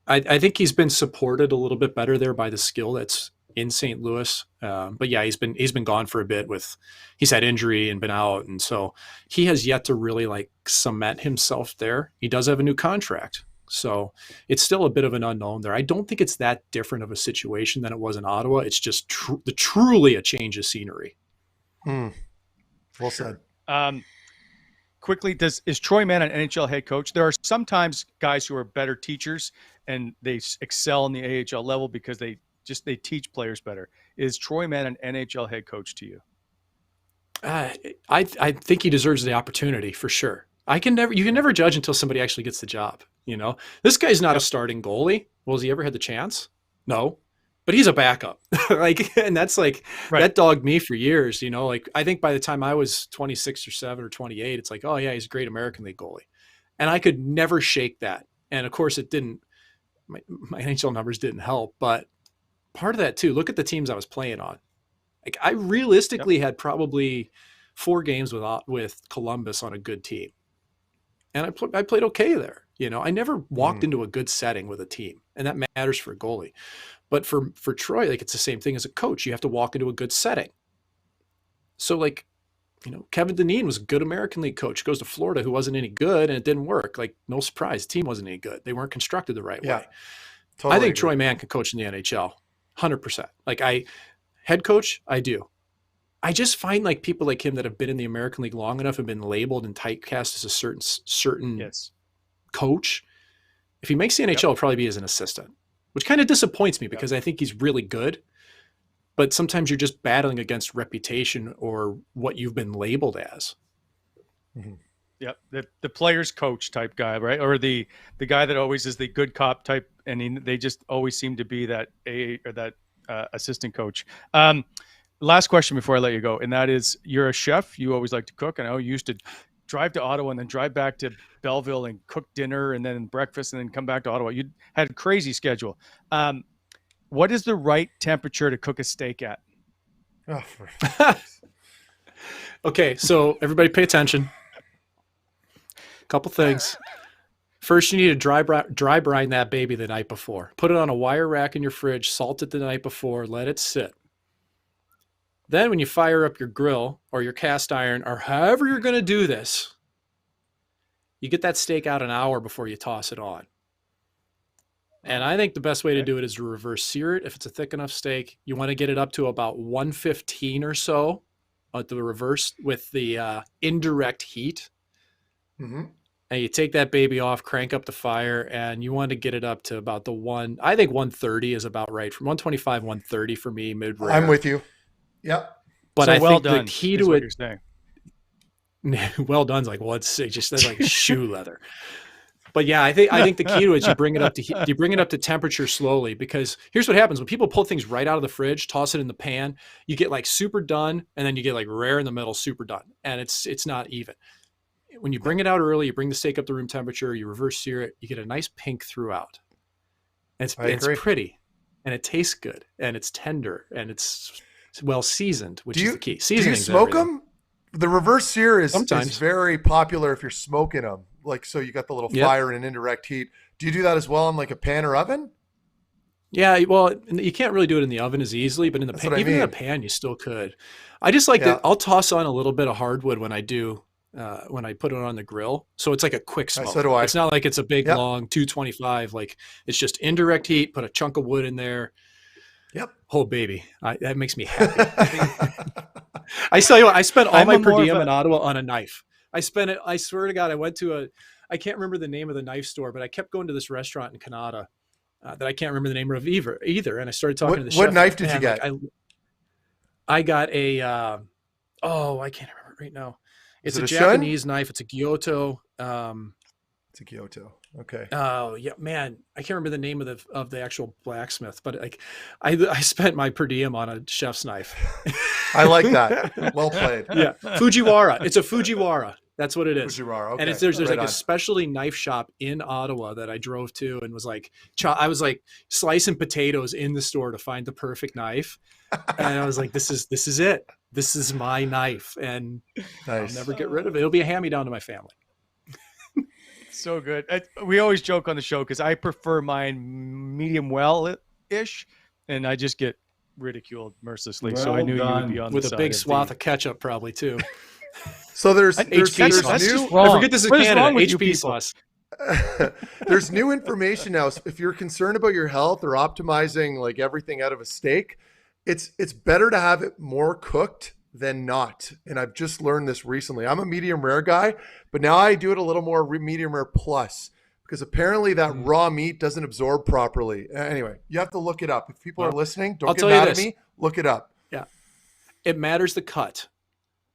I think he's been supported a little bit better there by the skill that's in St. Louis. But yeah, he's been gone for a bit he's had injury and been out. And so he has yet to really cement himself there. He does have a new contract. So it's still a bit of an unknown there. I don't think it's that different of a situation than it was in Ottawa. It's just truly a change of scenery. Well said. Quickly, is Troy Mann an NHL head coach? There are sometimes guys who are better teachers and they excel in the AHL level because they teach players better. Is Troy Mann an NHL head coach to you? I think he deserves the opportunity for sure. You can never judge until somebody actually gets the job. This guy's not a starting goalie. Well, has he ever had the chance? No, but he's a backup. And that's that dogged me for years. I think by the time I was 26 or 7 or 28, it's oh yeah, he's a great American League goalie. And I could never shake that. And of course it didn't, my NHL numbers didn't help, but part of that too, look at the teams I was playing on. I realistically had probably 4 games with Columbus on a good team. And I played okay there. I never walked into a good setting with a team, and that matters for a goalie. But for Troy, it's the same thing as a coach. You have to walk into a good setting. So Kevin Dineen was a good American League coach, goes to Florida, who wasn't any good, and it didn't work. No surprise, the team wasn't any good. They weren't constructed the right way. Totally I think agree. Troy Mann can coach in the NHL, 100%. Head coach, I do. I just find people like him that have been in the American League long enough and been labeled and typecast as a certain coach. If he makes the NHL, it'll probably be as an assistant, which kind of disappoints me because I think he's really good. But sometimes you're just battling against reputation or what you've been labeled as. Mm-hmm. Yep, the player's coach type guy, right? Or the guy that always is the good cop type, and they just always seem to be that assistant coach. Last question before I let you go, and that is, you're a chef. You always like to cook. I know you used to drive to Ottawa and then drive back to Belleville and cook dinner and then breakfast and then come back to Ottawa. You had a crazy schedule. What is the right temperature to cook a steak at? Okay, so everybody pay attention. Couple things. First, you need to dry brine that baby the night before. Put it on a wire rack in your fridge, salt it the night before, let it sit. Then when you fire up your grill or your cast iron or however you're going to do this, you get that steak out an hour before you toss it on. And I think the best way to do it is to reverse sear it. If it's a thick enough steak, you want to get it up to about 115 or so at the reverse with the indirect heat. Mm-hmm. And you take that baby off, crank up the fire, and you want to get it up to about I think 130 is about right. From 125, 130 for me, mid-rare. I'm with you. Yep. But so I well think done, the key to it, well done's like, well, it's just that's like shoe leather. But yeah, I think the key to it is you bring it up to temperature slowly, because here's what happens when people pull things right out of the fridge, toss it in the pan, you get like super done, and then you get like rare in the middle, super done, and it's not even. When you bring it out early, you bring the steak up to room temperature, you reverse sear it, you get a nice pink throughout. It's pretty, and it tastes good, and it's tender, and it's well seasoned, which is the key. Do you smoke them? The reverse sear is very popular if you're smoking them. Like, so you got the little fire and an indirect heat. Do you do that as well in like a pan or oven? Yeah, well, you can't really do it in the oven as easily, but in the pan, even in a pan, you still could. I just like that. I'll toss on a little bit of hardwood when I do. When I put it on the grill. So it's like a quick smoke. So do I. It's not like it's a big, long 225. Like it's just indirect heat, put a chunk of wood in there. Yep. Oh, baby. That makes me happy. I tell you what, I spent all my per diem in Ottawa on a knife. I swear to God, I went to I can't remember the name of the knife store, but I kept going to this restaurant in Canada that I can't remember the name of either. And I started talking to the chef. What knife did you get? I got I can't remember right now. It's a Japanese knife. It's a Gyoto. It's a Gyoto. Okay. Oh yeah, man. I can't remember the name of the actual blacksmith, but like I spent my per diem on a chef's knife. I like that. Well played. Yeah. Fujiwara. It's a Fujiwara. That's what it is. Fujiwara. Okay. And there's like a specialty knife shop in Ottawa that I drove to and was like, I was like slicing potatoes in the store to find the perfect knife. And I was like, this is it. This is my knife, and I'll never get rid of it. It'll be a hand-me-down to my family. So good. We always joke on the show because I prefer mine medium well-ish, and I just get ridiculed mercilessly. So I knew you would be on with the a big swath of ketchup, probably too. So there's HP sauce. I forget this is Canada. HP sauce. There's new information now. So if you're concerned about your health or optimizing like everything out of a steak, it's better to have it more cooked than not. And I've just learned this recently. I'm a medium rare guy, but now I do it a little more medium rare plus, because apparently that raw meat doesn't absorb properly. Anyway, you have to look it up. If people are listening, don't get mad at me. Look it up. Yeah. It matters the cut.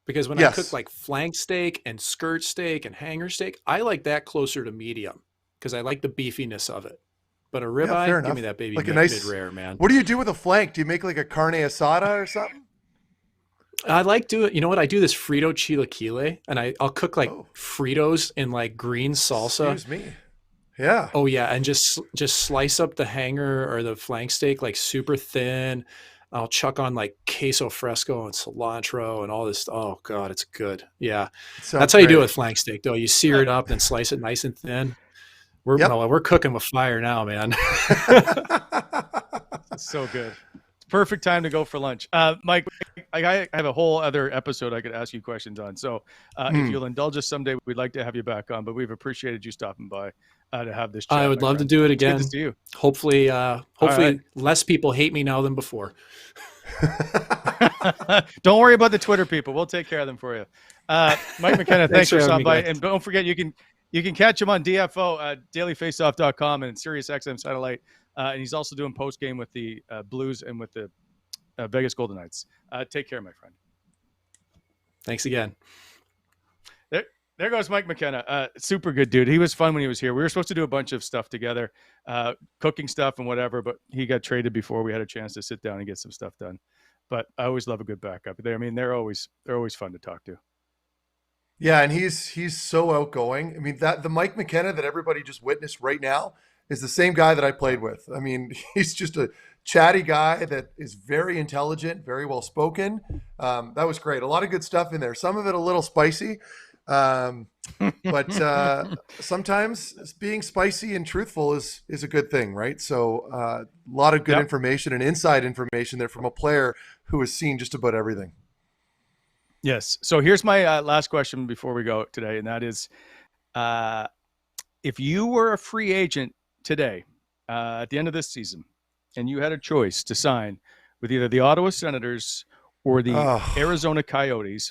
Because when I cook like flank steak and skirt steak and hanger steak, I like that closer to medium because I like the beefiness of it. But a ribeye, give me that baby like mid-rare, man. What do you do with a flank? Do you make like a carne asada or something? I like doing, you know what? I do this Frito chilaquile, and I'll cook like Fritos in like green salsa. Excuse me. Yeah. Oh yeah, and just slice up the hanger or the flank steak like super thin. I'll chuck on like queso fresco and cilantro and all this. Oh God, it's good. Yeah, that's how you do it with flank steak, though. You sear it up and slice it nice and thin. We're cooking with fire now, man. It's so good. It's perfect time to go for lunch. Mike, I have a whole other episode I could ask you questions on. So if you'll indulge us someday, we'd like to have you back on. But we've appreciated you stopping by to have this chat. I would love to do it again. It's good to see you. Hopefully less people hate me now than before. Don't worry about the Twitter people. We'll take care of them for you. Mike McKenna, thanks for stopping by. And don't forget, you can catch him on DFO at dailyfaceoff.com and SiriusXM satellite. And he's also doing post game with the Blues and with the Vegas Golden Knights. Take care, my friend. Thanks again. There goes Mike McKenna. Super good dude. He was fun when he was here. We were supposed to do a bunch of stuff together, cooking stuff and whatever, but he got traded before we had a chance to sit down and get some stuff done. But I always love a good backup. I mean, they're always fun to talk to. Yeah, and he's so outgoing. I mean, the Mike McKenna that everybody just witnessed right now is the same guy that I played with. I mean, he's just a chatty guy that is very intelligent, very well spoken. That was great. A lot of good stuff in there. Some of it a little spicy. But sometimes being spicy and truthful is a good thing, right? So a lot of good information and inside information there from a player who has seen just about everything. Yes. So here's my last question before we go today, and that is, if you were a free agent today at the end of this season, and you had a choice to sign with either the Ottawa Senators or the Arizona Coyotes,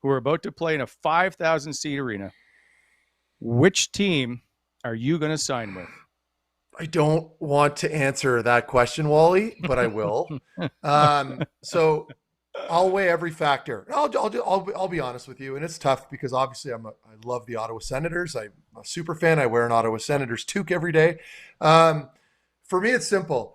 who are about to play in a 5,000-seat arena, which team are you going to sign with? I don't want to answer that question, Wally, but I will. So I'll weigh every factor. I'll be honest with you, and it's tough because obviously I love the Ottawa Senators. I'm a super fan. I wear an Ottawa Senators toque every day. For me, it's simple.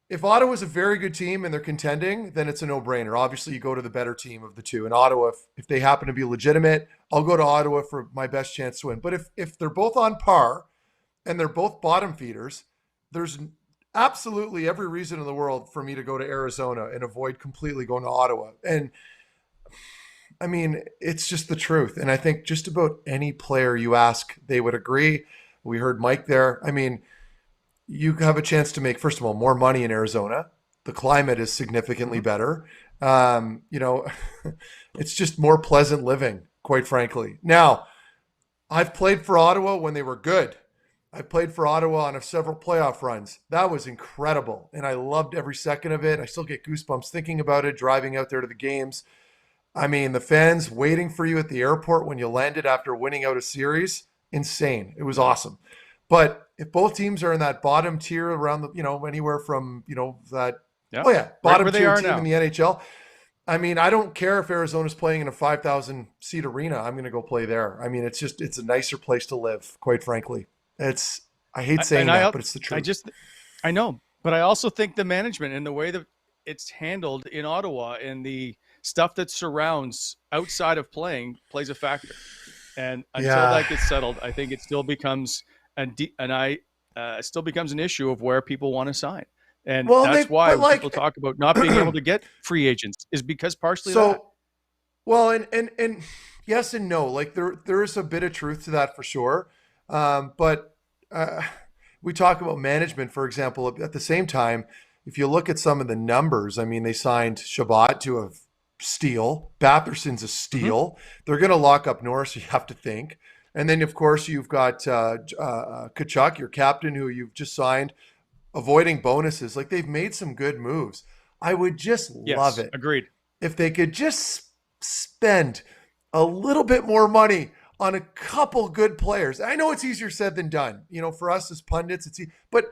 If Ottawa's a very good team and they're contending, then it's a no-brainer. Obviously, you go to the better team of the two. And Ottawa, if they happen to be legitimate, I'll go to Ottawa for my best chance to win. But if they're both on par and they're both bottom feeders, there's absolutely every reason in the world for me to go to Arizona and avoid completely going to Ottawa. And I mean, it's just the truth. And I think just about any player you ask, they would agree. We heard Mike there. I mean, you have a chance to make, first of all, more money in Arizona. The climate is significantly better. It's just more pleasant living, quite frankly. Now, I've played for Ottawa when they were good. I played for Ottawa on several playoff runs. That was incredible, and I loved every second of it. I still get goosebumps thinking about it, driving out there to the games. I mean, the fans waiting for you at the airport when you landed after winning out a series, insane. It was awesome. But if both teams are in that bottom tier around the, anywhere from, bottom tier team in the NHL, I mean, I don't care if Arizona's playing in a 5,000 seat arena. I'm going to go play there. I mean, it's a nicer place to live, quite frankly. I hate saying that, but it's the truth. I know, but I also think the management and the way that it's handled in Ottawa and the stuff that surrounds outside of playing plays a factor. And until that gets settled, I think it still becomes still becomes an issue of where people want to sign. And that's why people talk about not being able to get free agents is because partially that. Well, and yes and no. Like there is a bit of truth to that for sure. But we talk about management, for example, at the same time, if you look at some of the numbers, I mean, they signed Shabbat to a steal. Batherson's a steal. Mm-hmm. They're going to lock up Norris, you have to think. And then, of course, you've got Tkachuk, your captain, who you've just signed, avoiding bonuses. Like, they've made some good moves. I would just love it. Agreed. If they could just spend a little bit more money on a couple good players. I know it's easier said than done. For us as pundits, but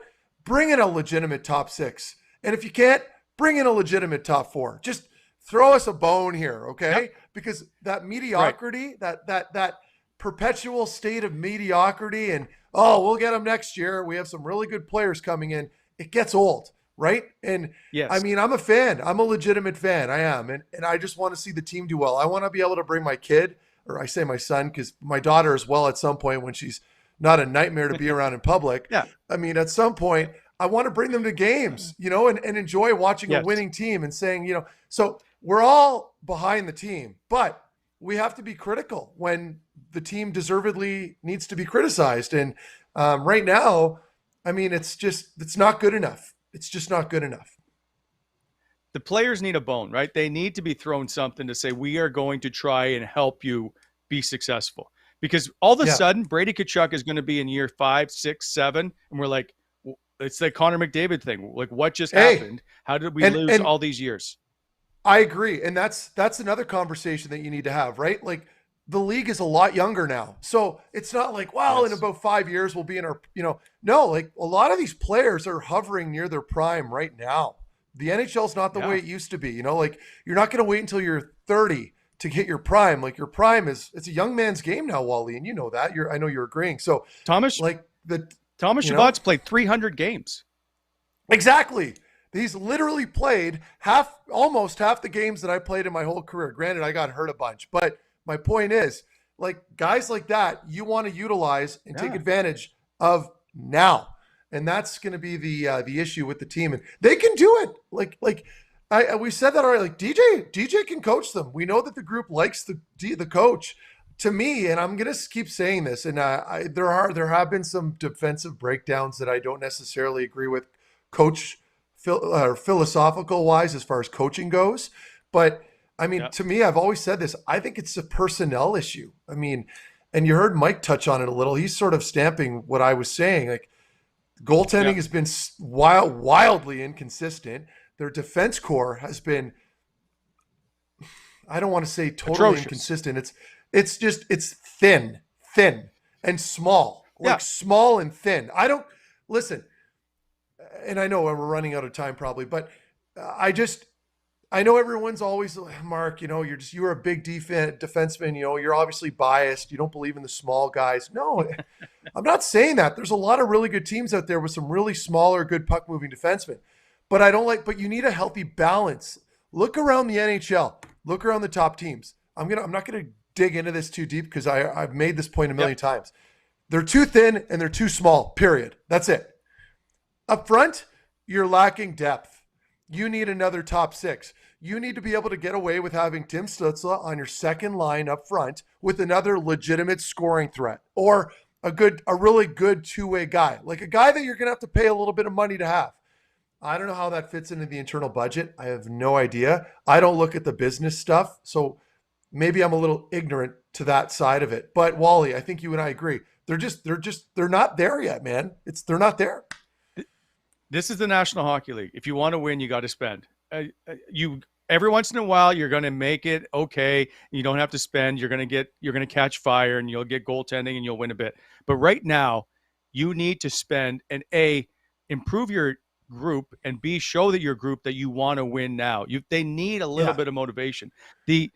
bring in a legitimate top six. And if you can't, bring in a legitimate top four. Just throw us a bone here, okay? Yep. Because that mediocrity, that perpetual state of mediocrity and, we'll get them next year. We have some really good players coming in. It gets old, right? And yes. I mean, I'm a fan. I'm a legitimate fan. I am. And I just want to see the team do well. I want to be able to bring my kid, or I say my son, because my daughter as well at some point when she's not a nightmare to be around in public. Yeah. I mean, at some point, I want to bring them to games, and enjoy watching a winning team and saying, so we're all behind the team, but we have to be critical when the team deservedly needs to be criticized. And right now, I mean, it's not good enough. It's just not good enough. The players need a bone, right? They need to be thrown something to say, we are going to try and help you be successful. Because all of a sudden, Brady Tkachuk is going to be in year 5, 6, 7. And we're like, it's the Connor McDavid thing. Like, what just happened? How did we lose all these years? I agree. And that's another conversation that you need to have, right? Like, the league is a lot younger now. So it's not like, in about 5 years, we'll be in our, no, like a lot of these players are hovering near their prime right now. The NHL is not the way it used to be, like you're not going to wait until you're 30 to hit your prime. Like your prime it's a young man's game now, Wally. And you know that I know you're agreeing. So Thomas Chabot's played 300 games. Exactly. He's literally played almost half the games that I played in my whole career. Granted, I got hurt a bunch, but my point is, like, guys like that, you want to utilize and take advantage of now. And that's going to be the issue with the team. And they can do it. We said that already. Like DJ can coach them. We know that the group likes the coach. To me, and I'm going to keep saying this, and there have been some defensive breakdowns that I don't necessarily agree with philosophical wise as far as coaching goes. But I mean, to me, I've always said this. I think it's a personnel issue. I mean, and you heard Mike touch on it a little. He's sort of stamping what I was saying. Like, goaltending has been wildly inconsistent. Their defense core has been, I don't want to say totally inconsistent. It's thin and small, small and thin. Listen, and I know we're running out of time probably, but I know everyone's always, Mark, you're a big defenseman, you're obviously biased. You don't believe in the small guys. No, I'm not saying that. There's a lot of really good teams out there with some really smaller, good puck moving defensemen, but you need a healthy balance. Look around the NHL, look around the top teams. I'm not going to dig into this too deep because I've made this point a million times. They're too thin and they're too small, period. That's it. Up front, you're lacking depth. You need another top six. You need to be able to get away with having Tim Stützle on your second line up front with another legitimate scoring threat or a really good two-way guy, like a guy that you're going to have to pay a little bit of money to have. I don't know how that fits into the internal budget. I have no idea. I don't look at the business stuff, so maybe I'm a little ignorant to that side of it. But Wally, I think you and I agree. They're not there yet, man. They're not there. This is the National Hockey League. If you want to win, you got to spend. Every once in a while, you're going to make it okay. You don't have to spend. You're going to catch fire, and you'll get goaltending, and you'll win a bit. But right now, you need to spend and improve your group, and show that your group that you want to win now. They need a little bit of motivation. Listen,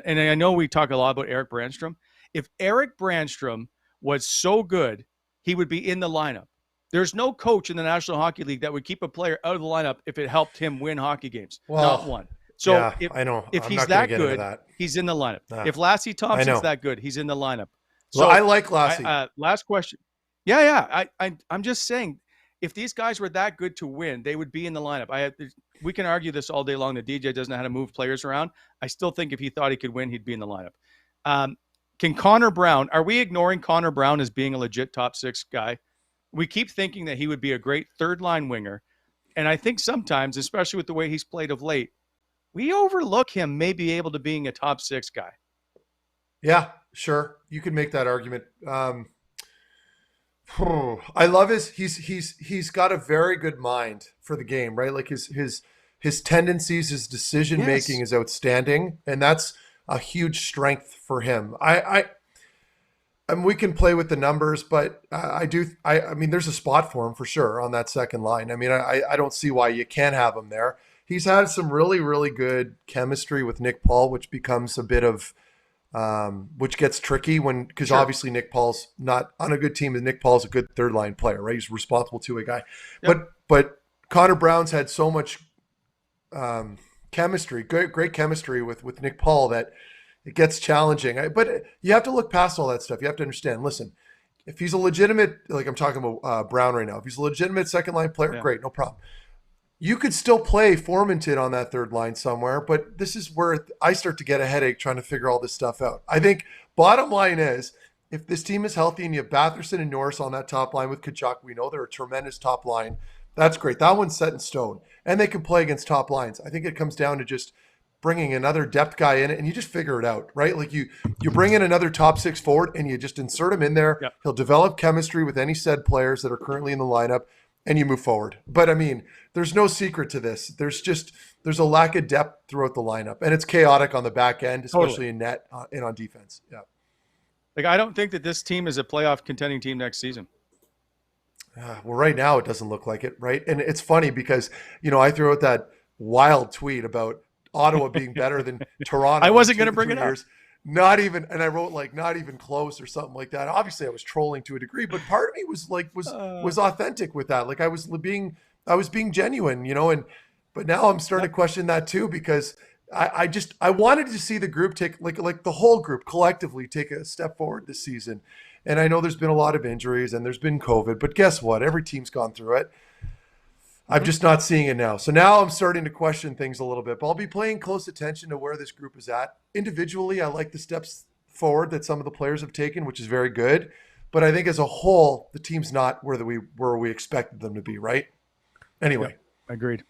and I know we talk a lot about Eric Brandstrom. If Eric Brandstrom was so good, he would be in the lineup. There's no coach in the National Hockey League that would keep a player out of the lineup if it helped him win hockey games. Not one. So I know. If he's that good, he's in the lineup. If Lassie Thompson's that good, he's in the lineup. So I like Lassie. Last question. I'm just saying, if these guys were that good to win, they would be in the lineup. We can argue this all day long. The DJ doesn't know how to move players around. I still think if he thought he could win, he'd be in the lineup. Can Connor Brown, are we ignoring Connor Brown as being a legit top six guy? We keep thinking that he would be a great third line winger. And I think sometimes, especially with the way he's played of late, we overlook him maybe able to being a top six guy. Yeah, sure. You could make that argument. I love he's got a very good mind for the game, right? Like his tendencies, his decision making is outstanding, and that's a huge strength for him. I mean, we can play with the numbers, but I mean, there's a spot for him for sure on that second line. I mean, I don't see why you can't have him there. He's had some really, really good chemistry with Nick Paul, which becomes a bit of, which gets tricky because obviously Nick Paul's not on a good team, and Nick Paul's a good third line player, right? He's responsible two-way guy. Yep. But Connor Brown's had so much chemistry, great chemistry with Nick Paul that it gets challenging. But you have to look past all that stuff. You have to understand, listen, if he's a legitimate, like I'm talking about Brown right now, if he's a legitimate second line player, great, no problem. You could still play Formanton on that third line somewhere, but this is where I start to get a headache trying to figure all this stuff out. I think bottom line is, if this team is healthy and you have Batherson and Norris on that top line with Tkachuk, we know they're a tremendous top line. That's great. That one's set in stone. And they can play against top lines. I think it comes down to just bringing another depth guy in, and you just figure it out, right? Like you bring in another top six forward, and you just insert him in there. Yep. He'll develop chemistry with any said players that are currently in the lineup, and you move forward. But I mean, there's no secret to this. There's a lack of depth throughout the lineup, and it's chaotic on the back end, especially in net and on defense. Yeah. Like, I don't think that this team is a playoff contending team next season. Well, right now it doesn't look like it, right? And it's funny because, I threw out that wild tweet about Ottawa being better than Toronto. I wasn't going to bring it up. Not even, and I wrote not even close or something like that. Obviously I was trolling to a degree, but part of me was authentic with that. Like I was being genuine, but now I'm starting to question that too, because I wanted to see the group take like the whole group collectively take a step forward this season. And I know there's been a lot of injuries and there's been COVID, but guess what? Every team's gone through it. I'm just not seeing it now. So now I'm starting to question things a little bit, but I'll be paying close attention to where this group is at. Individually, I like the steps forward that some of the players have taken, which is very good. But I think as a whole, the team's not where we expected them to be, right? Anyway. Yeah, agreed.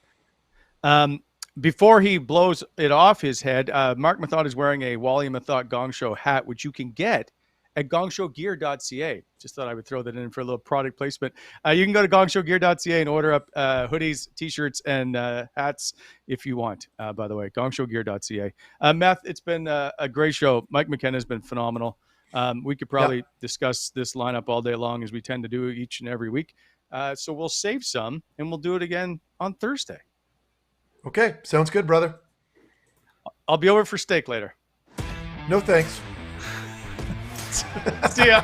Before he blows it off his head, Mark Methot is wearing a Wally Methot Gong Show hat, which you can get at gongshowgear.ca. Just thought I would throw that in for a little product placement. You can go to gongshowgear.ca and order up hoodies, T-shirts, and hats if you want, by the way. Gongshowgear.ca. Meth, it's been a great show. Mike McKenna has been phenomenal. We could probably discuss this lineup all day long, as we tend to do each and every week. So we'll save some, and we'll do it again on Thursday. Okay, sounds good, brother. I'll be over for steak later. No thanks. See ya.